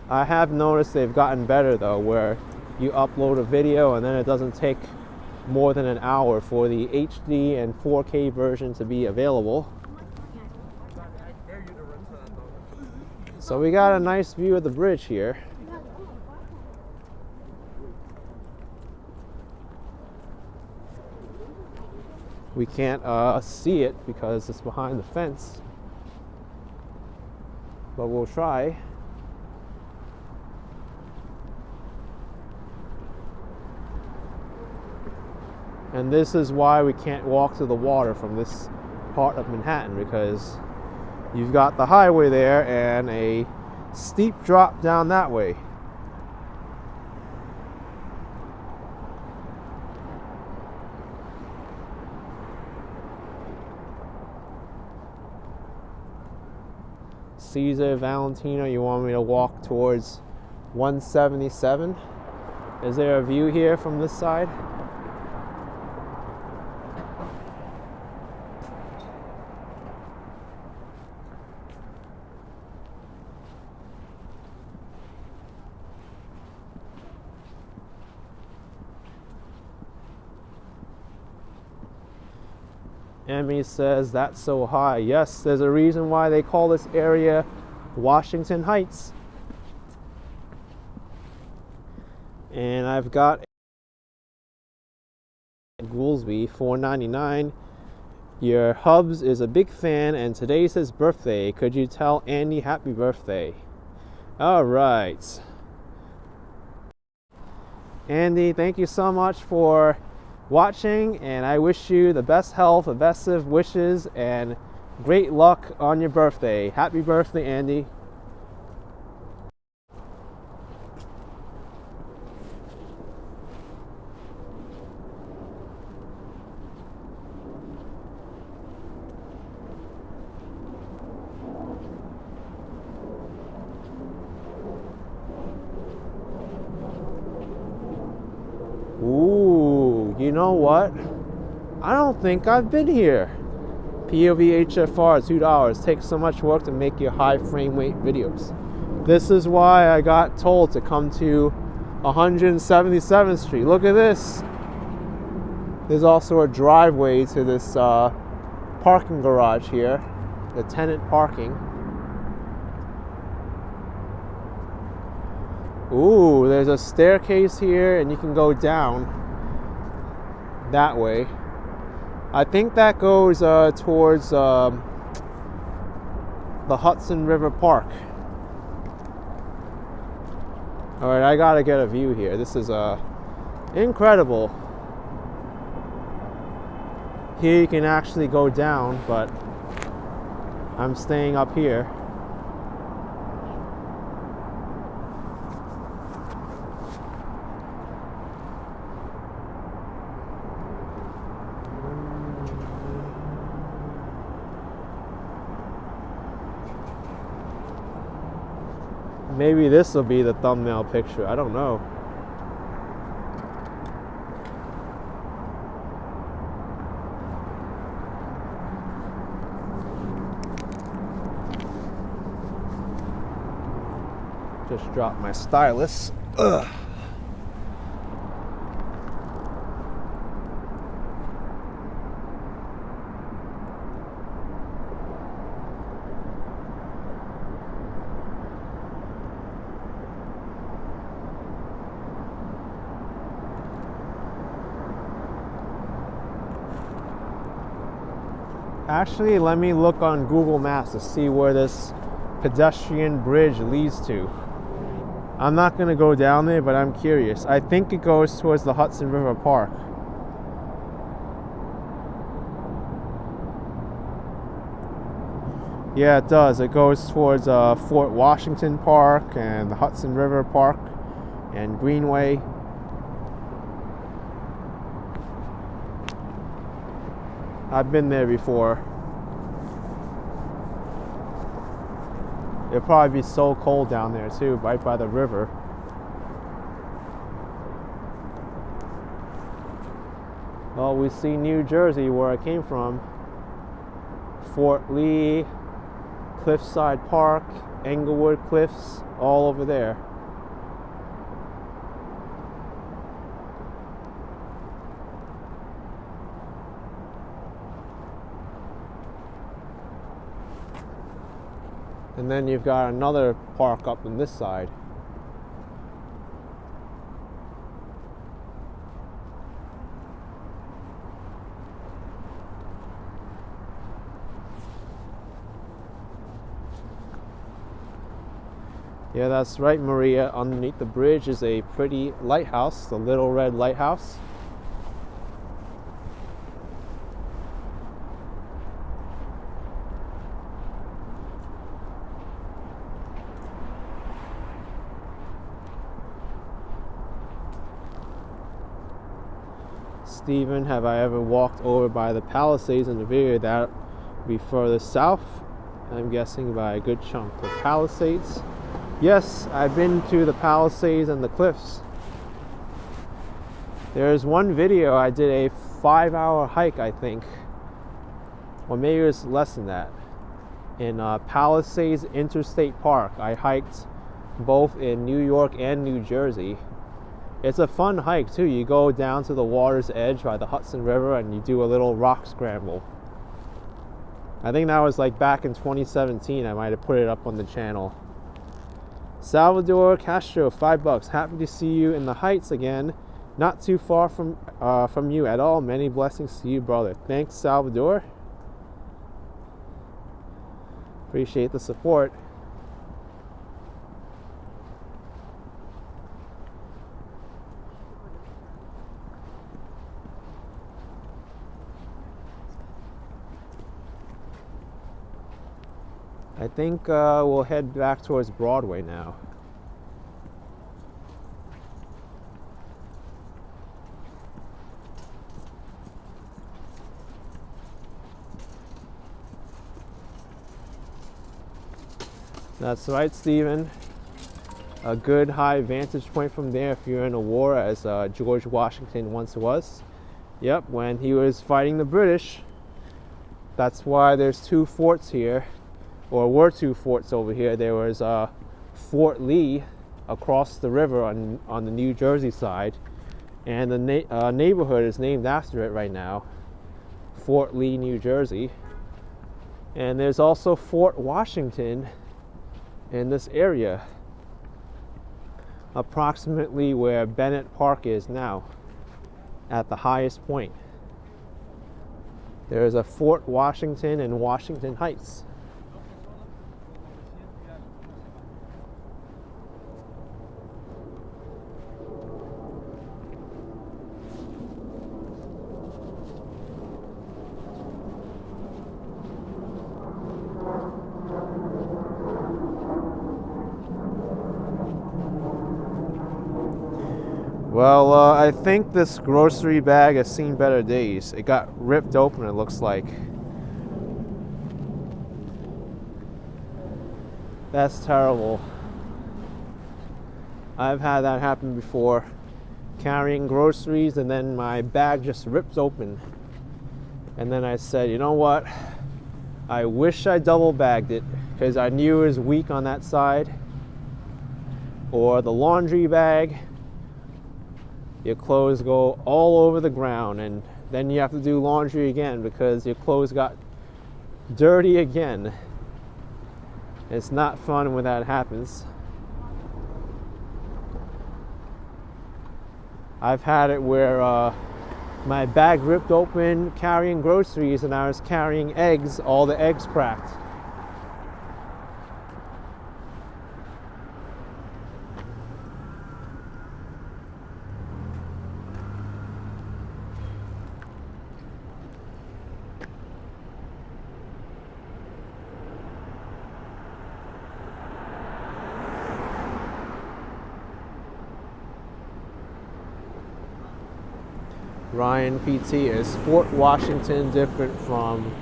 I have noticed they've gotten better though, where you upload a video and then it doesn't take more than an hour for the HD and 4K version to be available. So we got a nice view of the bridge here. We can't see it because it's behind the fence, but we'll try. And this is why we can't walk to the water from this part of Manhattan, because you've got the highway there and a steep drop down that way. Caesar, Valentino, you want me to walk towards 177? Is there a view here from this side? Emmy says that's so high. Yes, there's a reason why they call this area Washington Heights. And I've got Goolsby, $4.99. Your Hubs is a big fan and today's his birthday. Could you tell Andy happy birthday? All right. Andy, thank you so much for watching, and I wish you the best health, the best of wishes, and great luck on your birthday. Happy birthday, Andy. Ooh, you know what? I don't think I've been here. POV HFR, $2. Takes so much work to make your high frame rate videos. This is why I got told to come to 177th Street. Look at this. There's also a driveway to this parking garage here, the tenant parking. Ooh, there's a staircase here and you can go down that way. I think that goes towards the Hudson River Park. Alright, I gotta get a view here. This is incredible. Here you can actually go down, but I'm staying up here. Maybe this will be the thumbnail picture. I don't know. Just dropped my stylus. Ugh. Actually, let me look on Google Maps to see where this pedestrian bridge leads to. I'm not going to go down there, but I'm curious. I think it goes towards the Hudson River Park. Yeah, it does. It goes towards Fort Washington Park and the Hudson River Park and Greenway. I've been there before. It'll probably be so cold down there too, right by the river. Well, we see New Jersey, where I came from. Fort Lee, Cliffside Park, Englewood Cliffs, all over there. And then you've got another park up on this side. Yeah, that's right, Maria. Underneath the bridge is a pretty lighthouse, the Little Red Lighthouse. Stephen, have I ever walked over by the Palisades in the video? That would be further south, I'm guessing by a good chunk. The Palisades. Yes, I've been to the Palisades and the cliffs. There's one video I did a 5-hour hike, I think, or maybe it was less than that, in Palisades Interstate Park. I hiked both in New York and New Jersey. It's a fun hike too. You go down to the water's edge by the Hudson River and you do a little rock scramble. I think that was like back in 2017. I might have put it up on the channel. Salvador Castro, $5. Happy to see you in the Heights again. Not too far from you at all. Many blessings to you, brother. Thanks, Salvador. Appreciate the support. I think we'll head back towards Broadway now. That's right, Stephen. A good high vantage point from there if you're in a war, as George Washington once was. Yep, when he was fighting the British. That's why there's two forts here, or were two forts over here. There was Fort Lee across the river on the New Jersey side, and the neighborhood is named after it right now, Fort Lee, New Jersey. And there's also Fort Washington in this area, approximately where Bennett Park is now, at the highest point. There's a Fort Washington in Washington Heights. Well, I think this grocery bag has seen better days. It got ripped open, it looks like. That's terrible. I've had that happen before. Carrying groceries and then my bag just rips open. And then I said, you know what? I wish I double bagged it, because I knew it was weak on that side. Or the laundry bag. Your clothes go all over the ground, and then you have to do laundry again because your clothes got dirty again. It's not fun when that happens. I've had it where my bag ripped open carrying groceries, and I was carrying eggs, all the eggs cracked. Ryan PT, is Fort Washington different from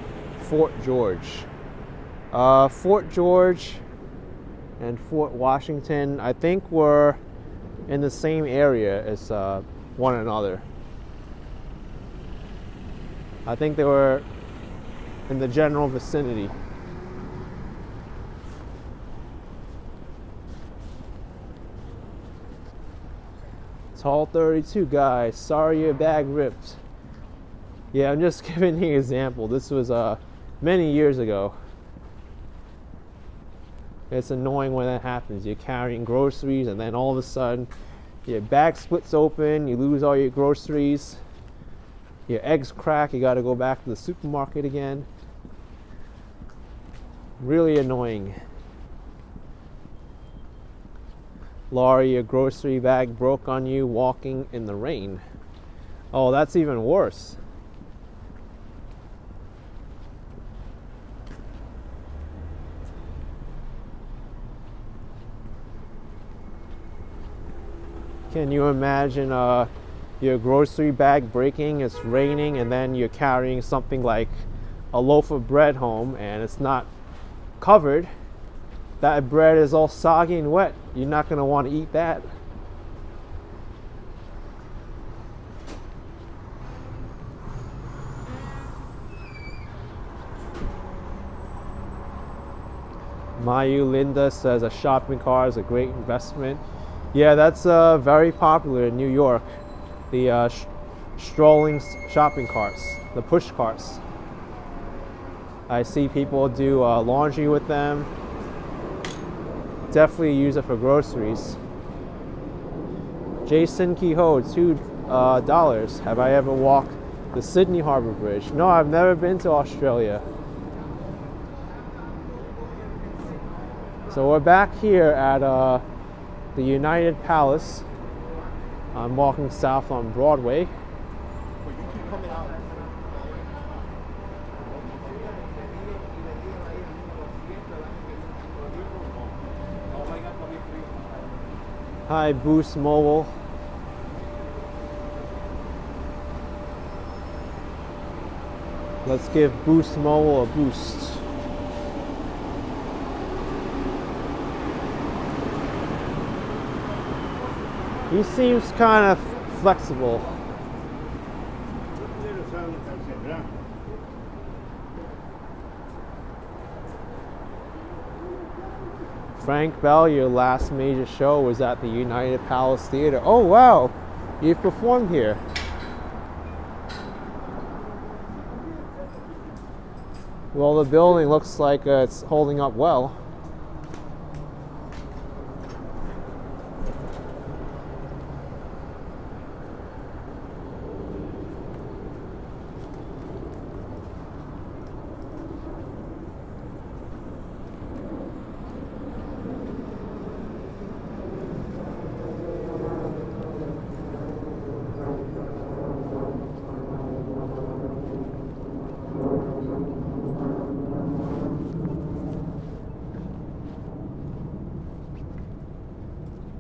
Fort George? Fort George and Fort Washington, I think, were in the same area as one another. I think they were in the general vicinity. Tall 32 guy, sorry your bag ripped. Yeah, I'm just giving you an example. This was many years ago. It's annoying when that happens. You're carrying groceries and then all of a sudden your bag splits open, you lose all your groceries, your eggs crack, you gotta go back to the supermarket again. Really annoying. Laurie, your grocery bag broke on you walking in the rain. Oh, that's even worse. Can you imagine your grocery bag breaking, it's raining, and then you're carrying something like a loaf of bread home and it's not covered? That bread is all soggy and wet. You're not going to want to eat that. Mayu Linda says a shopping cart is a great investment. Yeah, that's very popular in New York. The strolling shopping carts, the push carts. I see people do laundry with them. Definitely use it for groceries. Jason Kehoe, $2. Have I ever walked the Sydney Harbour Bridge? No, I've never been to Australia. So we're back here at the United Palace. I'm walking south on Broadway. Hi, Boost Mobile. Let's give Boost Mobile a boost. He seems kind of flexible. Frank Bell, your last major show was at the United Palace Theater. Oh wow, you've performed here. Well, the building looks like it's holding up well.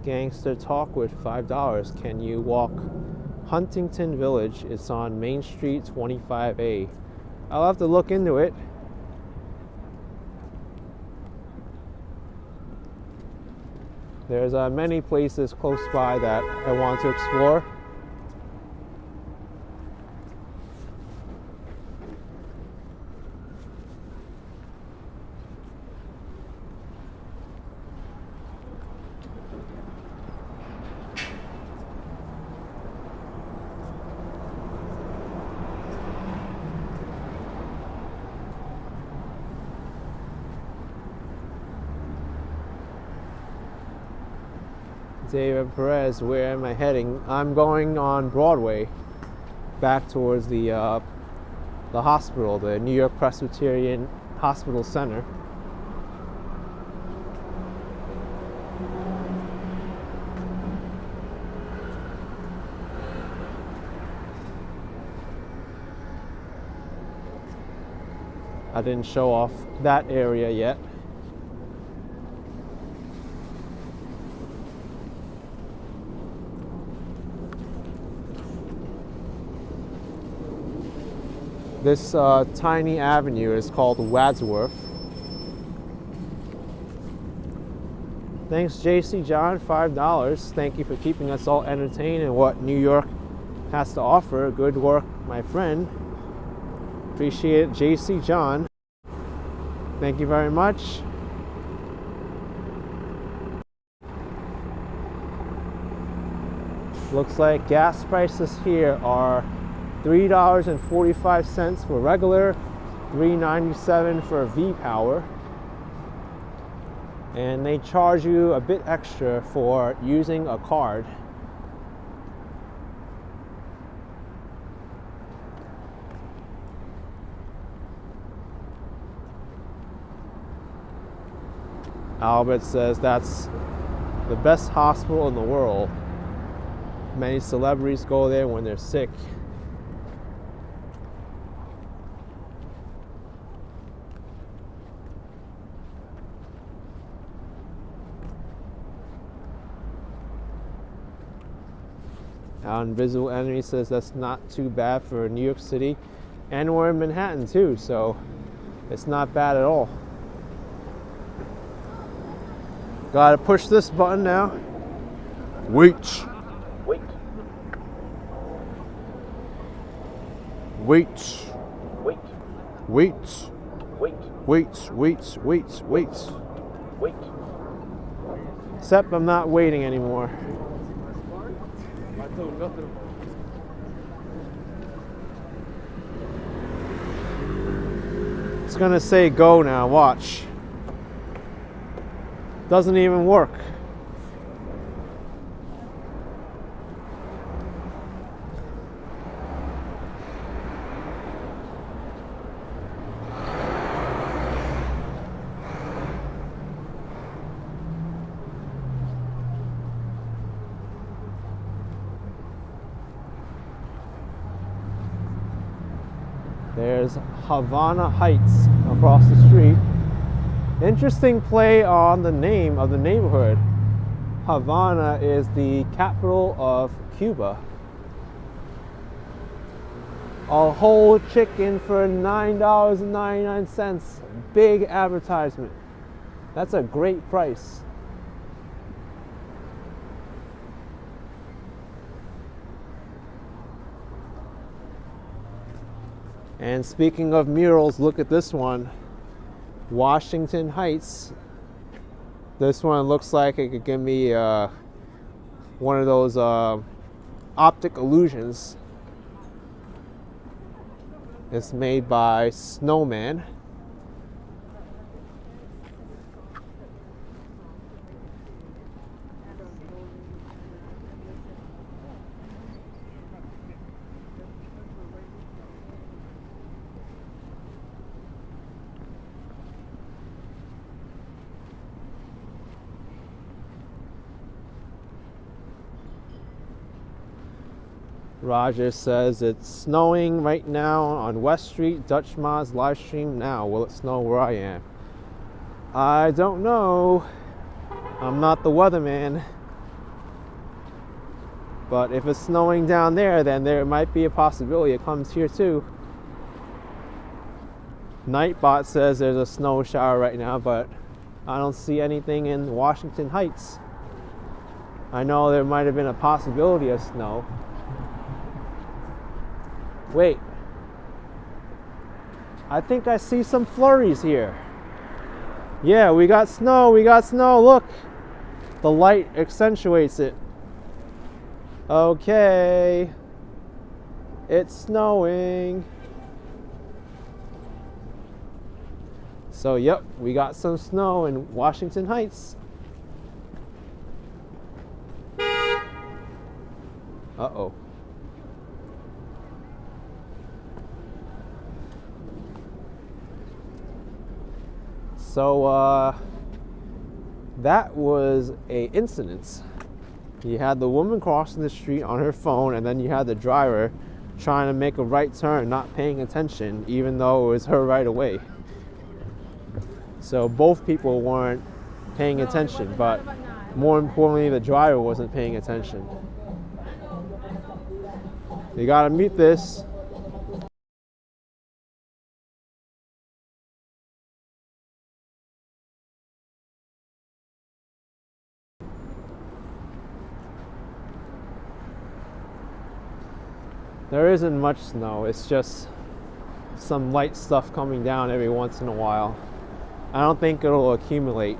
Gangster Talk with $5. Can you walk Huntington Village? It's on Main Street 25A. I'll have to look into it. There's many places close by that I want to explore. David Perez, where am I heading? I'm going on Broadway, back towards the hospital, the New York Presbyterian Hospital Center. I didn't show off that area yet. This tiny avenue is called Wadsworth. Thanks, JC John, $5. Thank you for keeping us all entertained and what New York has to offer. Good work, my friend. Appreciate it, JC John. Thank you very much. Looks like gas prices here are $3.45 for regular, $3.97 for V-Power, and they charge you a bit extra for using a card. Albert says that's the best hospital in the world. Many celebrities go there when they're sick. Our invisible enemy says that's not too bad for New York City, and we're in Manhattan too, so it's not bad at all. Gotta push this button now. Wait. Wait. Wait. Wait. Wait. Wait. Wait. Wait. Except I'm not waiting anymore. It's gonna say go now, watch. Doesn't even work. There's Havana Heights across the street. Interesting play on the name of the neighborhood. Havana is the capital of Cuba. A whole chicken for $9.99. Big advertisement. That's a great price. And speaking of murals, look at this one. Washington Heights. This one looks like it could give me one of those optic illusions. It's made by Snowman. Roger says it's snowing right now on West Street. Dutch Mods live stream now. Will it snow where I am? I don't know. I'm not the weatherman. But if it's snowing down there, then there might be a possibility it comes here too. Nightbot says there's a snow shower right now, but I don't see anything in Washington Heights. I know there might have been a possibility of snow. Wait, I think I see some flurries here. Yeah, we got snow, look. The light accentuates it. Okay, it's snowing. So yep, we got some snow in Washington Heights. Uh-oh. So that was a incident. You had the woman crossing the street on her phone, and then you had the driver trying to make a right turn, not paying attention, even though it was her right of way. So both people weren't paying attention, but more importantly, the driver wasn't paying attention. You gotta mute this. There isn't much snow, it's just some light stuff coming down every once in a while. I don't think it'll accumulate.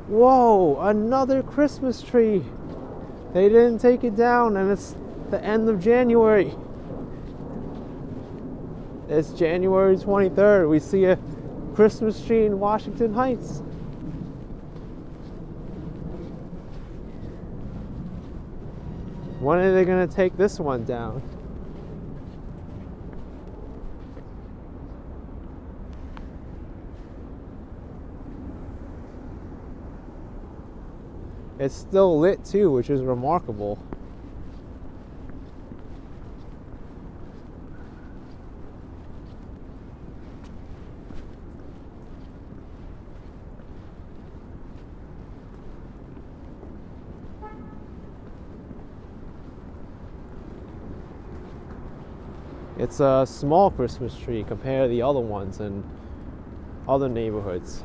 Whoa, another Christmas tree. They didn't take it down, and it's the end of January. It's January 23rd. We see a Christmas tree in Washington Heights. When are they going to take this one down? It's still lit too, which is remarkable. It's a small Christmas tree compared to the other ones in other neighborhoods.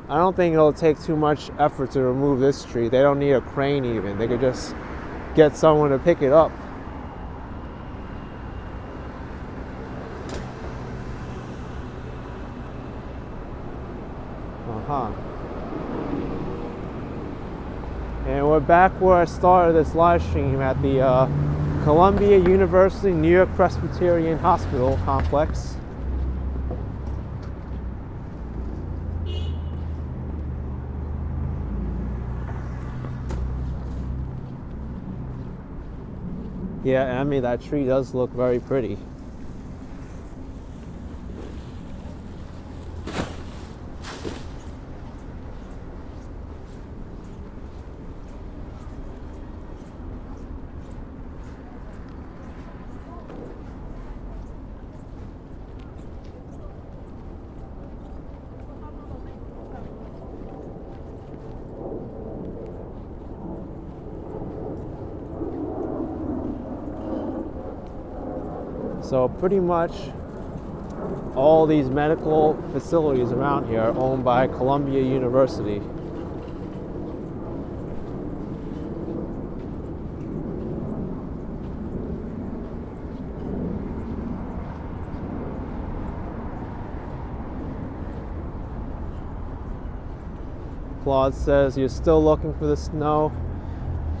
I don't think it'll take too much effort to remove this tree. They don't need a crane even. They could just get someone to pick it up. And we're back where I started this live stream at the Columbia University New York Presbyterian Hospital complex. Yeah, I mean, that tree does look very pretty. So pretty much all these medical facilities around here are owned by Columbia University. Claude says, you're still looking for the snow?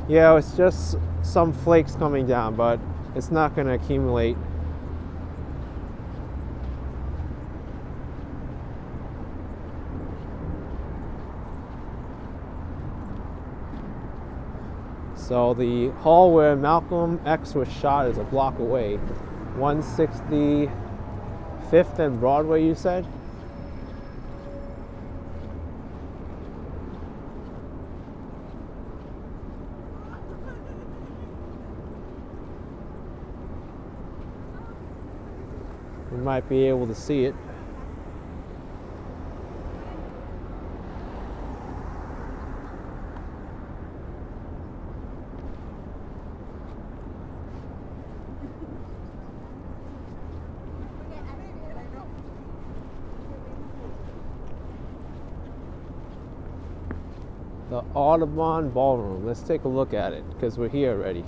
Yeah, it's just some flakes coming down, but it's not going to accumulate. So the hall where Malcolm X was shot is a block away. 165th and Broadway, you said? We might be able to see it. The Audubon Ballroom. Let's take a look at it because we're here already.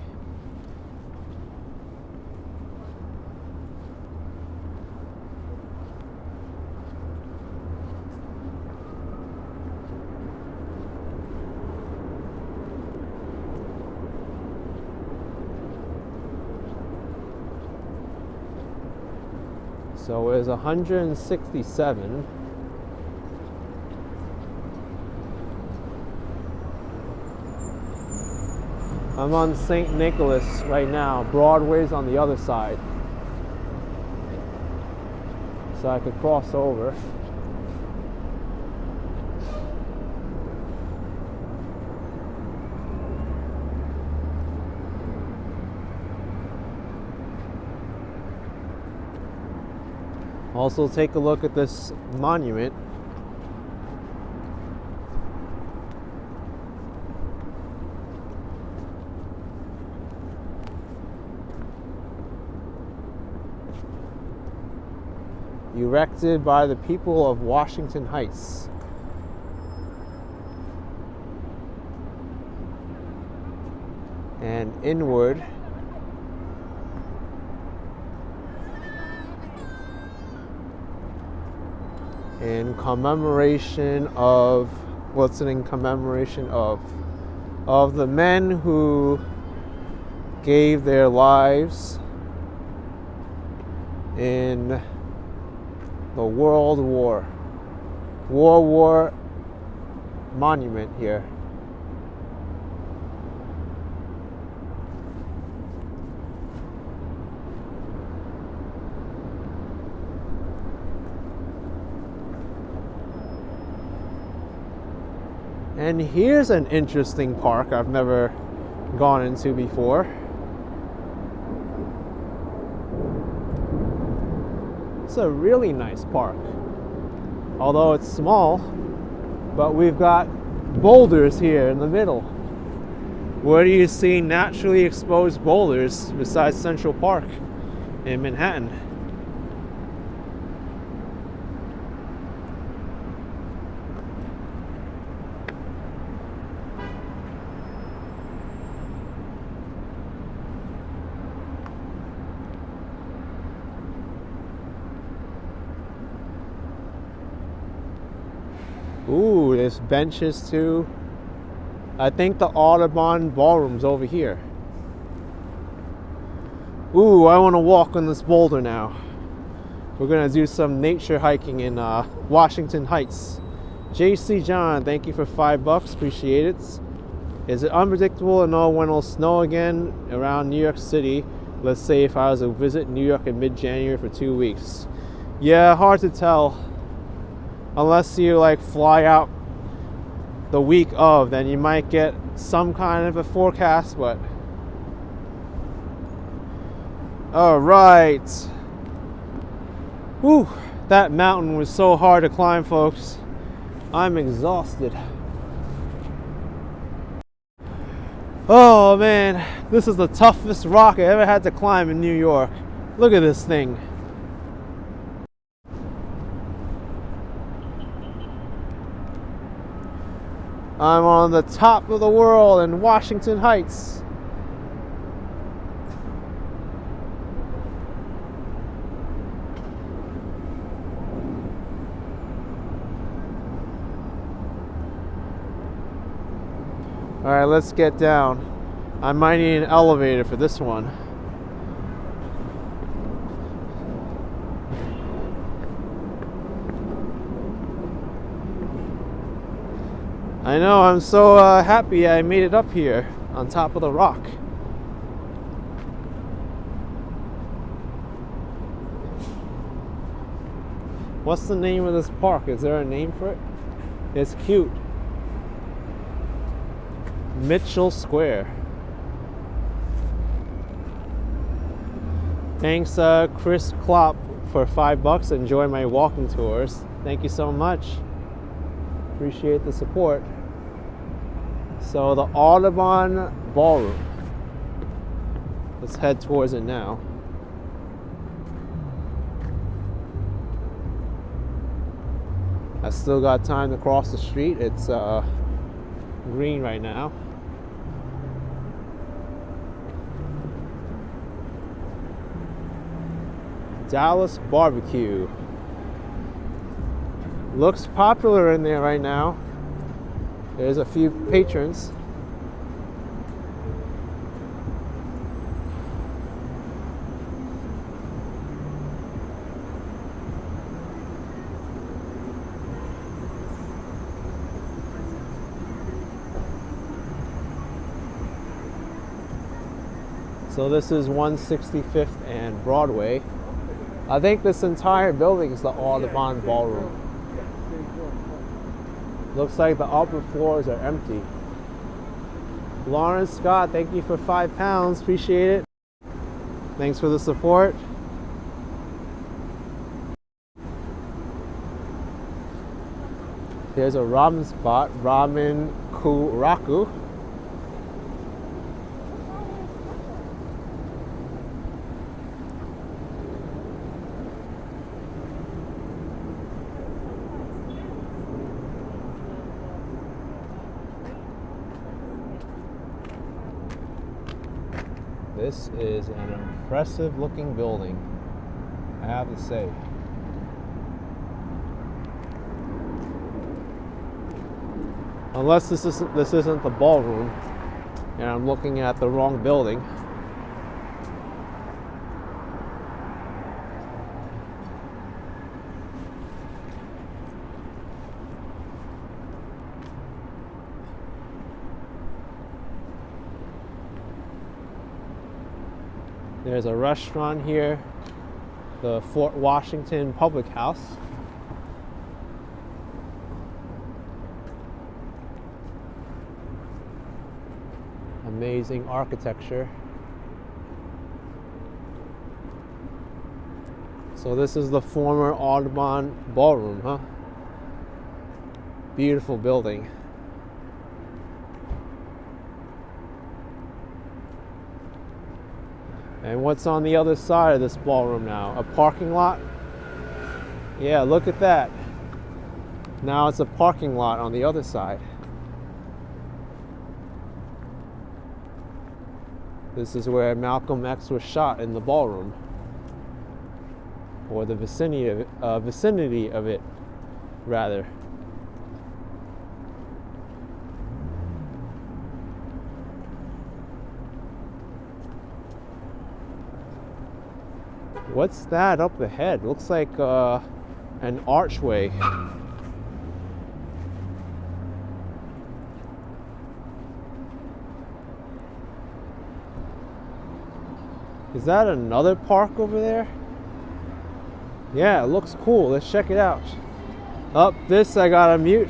So it's 167. I'm on St. Nicholas right now. Broadway's on the other side. So I could cross over. Also take a look at this monument. Erected by the people of Washington Heights. And inward in commemoration of, what's it in commemoration of? Of the men who gave their lives in the World War monument here. And here's an interesting park I've never gone into before. It's a really nice park, although it's small, but we've got boulders here in the middle. Where do you see naturally exposed boulders besides Central Park in Manhattan? Ooh, there's benches too. I think the Audubon Ballroom's over here. Ooh, I want to walk on this boulder now. We're gonna do some nature hiking in Washington Heights. JC John, thank you for $5. Appreciate it. Is it unpredictable to know when it'll snow again around New York City? Let's say if I was to visit New York in mid-January for 2 weeks. Yeah, hard to tell. Unless you like fly out the week of, then you might get some kind of a forecast, but all right. Whew, that mountain was so hard to climb, folks. I'm exhausted. Oh man, this is the toughest rock I ever had to climb in New York. Look at this thing. I'm on the top of the world in Washington Heights. All right, let's get down. I might need an elevator for this one. I know, I'm so happy I made it up here on top of the rock. What's the name of this park? Is there a name for it? It's cute. Mitchell Square. Thanks Chris Klopp for $5. Enjoy my walking tours. Thank you so much. Appreciate the support. So the Audubon Ballroom. Let's head towards it now. I still got time to cross the street. It's green right now. Dallas Barbecue. Looks popular in there right now. There's a few patrons. So this is 165th and Broadway. I think this entire building is the Audubon Ballroom. Looks like the upper floors are empty. Lawrence Scott, thank you for £5. Appreciate it. Thanks for the support. Here's a ramen spot, Ramen Kuraku. This is an impressive looking building, I have to say. Unless this isn't the ballroom and I'm looking at the wrong building. There's a restaurant here, the Fort Washington Public House. Amazing architecture. So this is the former Audubon Ballroom, huh? Beautiful building. And what's on the other side of this ballroom now? A parking lot? Yeah, look at that. Now it's a parking lot on the other side. This is where Malcolm X was shot, in the ballroom. Or the vicinity of it, rather. What's that up ahead? Looks like an archway. Is that another park over there? Yeah, it looks cool. Let's check it out. Up, this I gotta mute.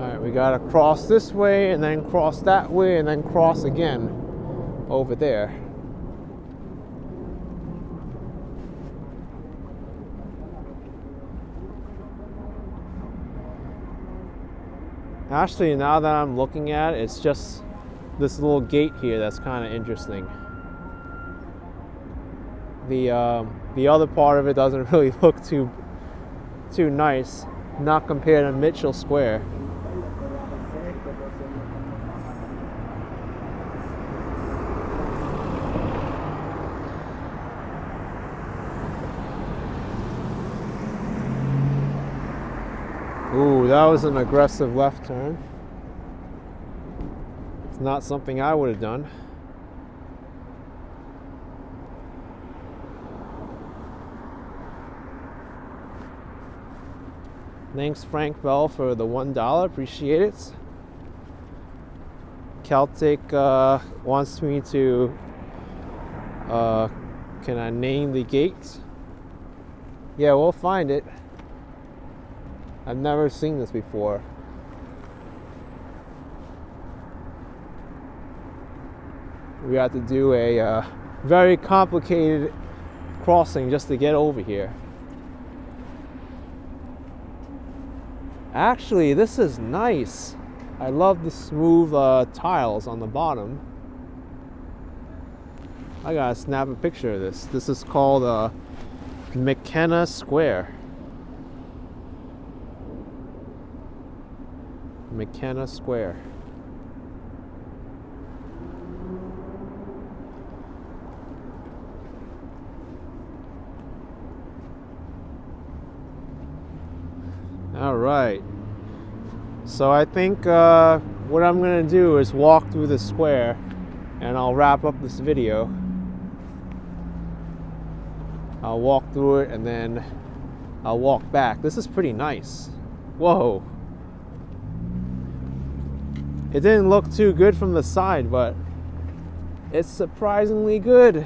Alright, we gotta cross this way and then cross that way and then cross again over there. Actually, now that I'm looking at it, it's just this little gate here that's kind of interesting. The other part of it doesn't really look too nice, not compared to Mitchell Square. Ooh, that was an aggressive left turn. It's not something I would have done. Thanks, Frank Bell, for the $1. Appreciate it. Celtic wants me to, can I name the gate? Yeah, we'll find it. I've never seen this before. We have to do a very complicated crossing just to get over here. Actually, this is nice. I love the smooth tiles on the bottom. I gotta snap a picture of this. This is called McKenna Square. McKenna Square. All right. So I think what I'm gonna do is walk through the square and I'll wrap up this video. I'll walk through it and then I'll walk back. This is pretty nice. Whoa. It didn't look too good from the side, but it's surprisingly good.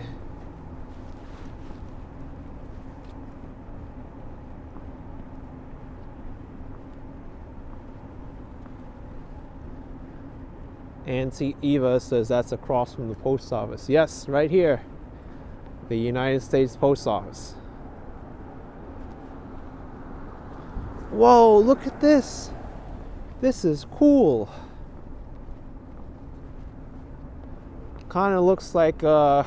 Auntie Eva says that's across from the post office. Yes, right here. The United States Post Office. Whoa, look at this. This is cool. Kind of looks like one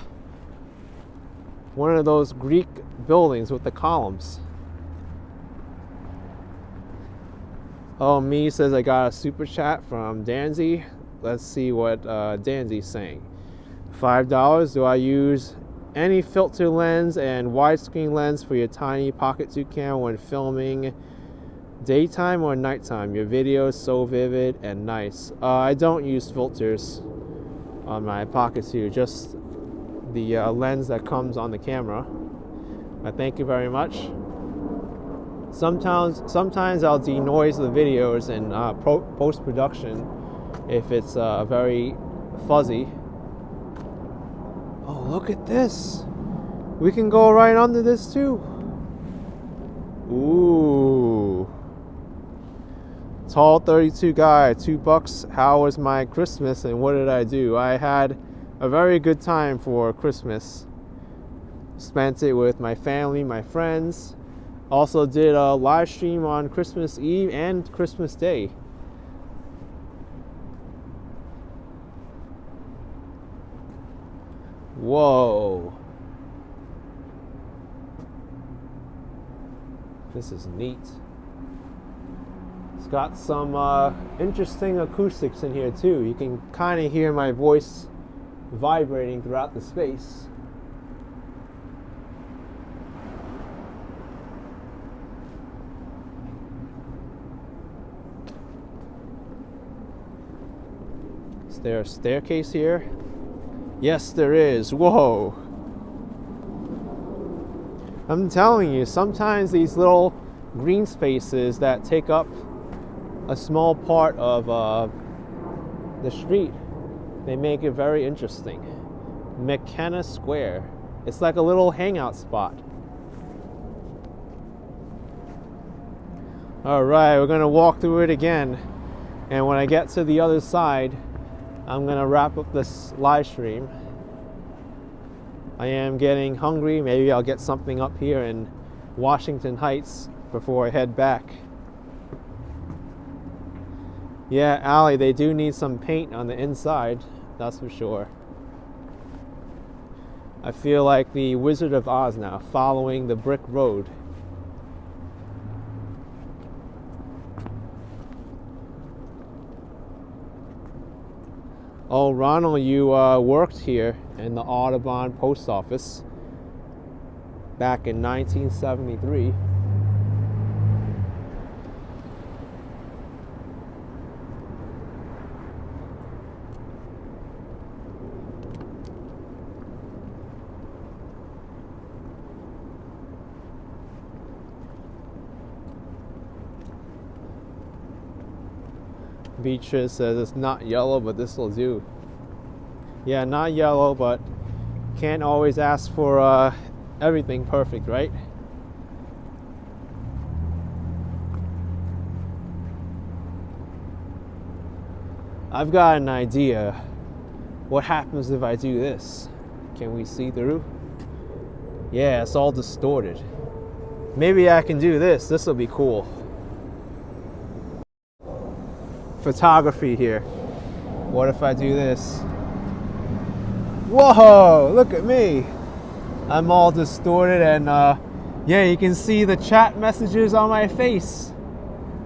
of those Greek buildings with the columns. Oh, me says I got a super chat from Danzy. Let's see what Danzy's saying. $5. Do I use any filter lens and widescreen lens for your tiny pocket 2 camera when filming daytime or nighttime? Your video is so vivid and nice. I don't use filters. on my pockets here, just the lens that comes on the camera. I thank you very much. Sometimes I'll denoise the videos in post-production if it's very fuzzy. Oh, look at this. We can go right under this too. Ooh. Tall 32 guy, $2. How was my Christmas and what did I do? I had a very good time for Christmas. Spent it with my family, my friends. Also did a live stream on Christmas Eve and Christmas Day. Whoa. This is neat. It's got some interesting acoustics in here too. You can kind of hear my voice vibrating throughout the space. Is there a staircase here? Yes, there is. Whoa. I'm telling you, sometimes these little green spaces that take up a small part of the street, they make it very interesting. McKenna Square. It's like a little hangout spot. All right, we're gonna walk through it again. And when I get to the other side, I'm gonna wrap up this live stream. I am getting hungry. Maybe I'll get something up here in Washington Heights before I head back. Yeah, Allie, they do need some paint on the inside, that's for sure. I feel like the Wizard of Oz now, following the brick road. Oh, Ronald, you worked here in the Audubon post office back in 1973. Beatrice says it's not yellow, but this will do. Yeah, not yellow, but can't always ask for everything perfect, right? I've got an idea. What happens if I do this? Can we see through? Yeah, it's all distorted. Maybe I can do this. This will be cool. Photography here. What if I do this? Whoa, look at me. I'm all distorted and yeah, you can see the chat messages on my face.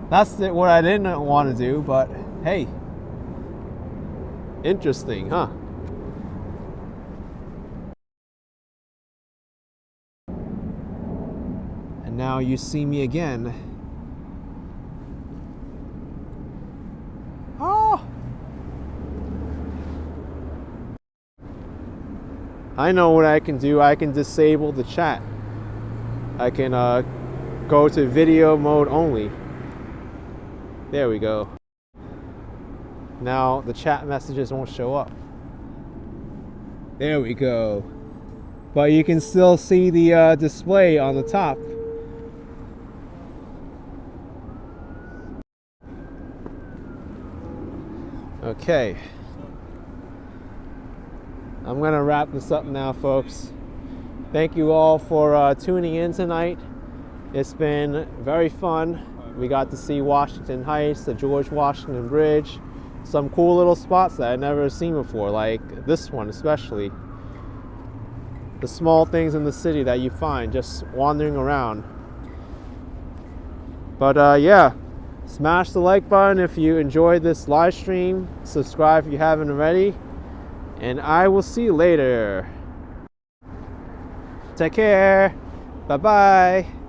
That's what I didn't want to do, but hey. Interesting, huh? And now you see me again. Oh! I know what I can do. I can disable the chat. I can go to video mode only. There we go. Now the chat messages won't show up. There we go. But you can still see the display on the top. Okay. I'm gonna wrap this up now, folks. Thank you all for tuning in tonight. It's been very fun. We got to see Washington Heights, the George Washington Bridge, some cool little spots that I've never seen before, like this one especially. The small things in the city that you find just wandering around. But yeah, smash the like button if you enjoyed this live stream. Subscribe if you haven't already. And I will see you later. Take care. Bye-bye.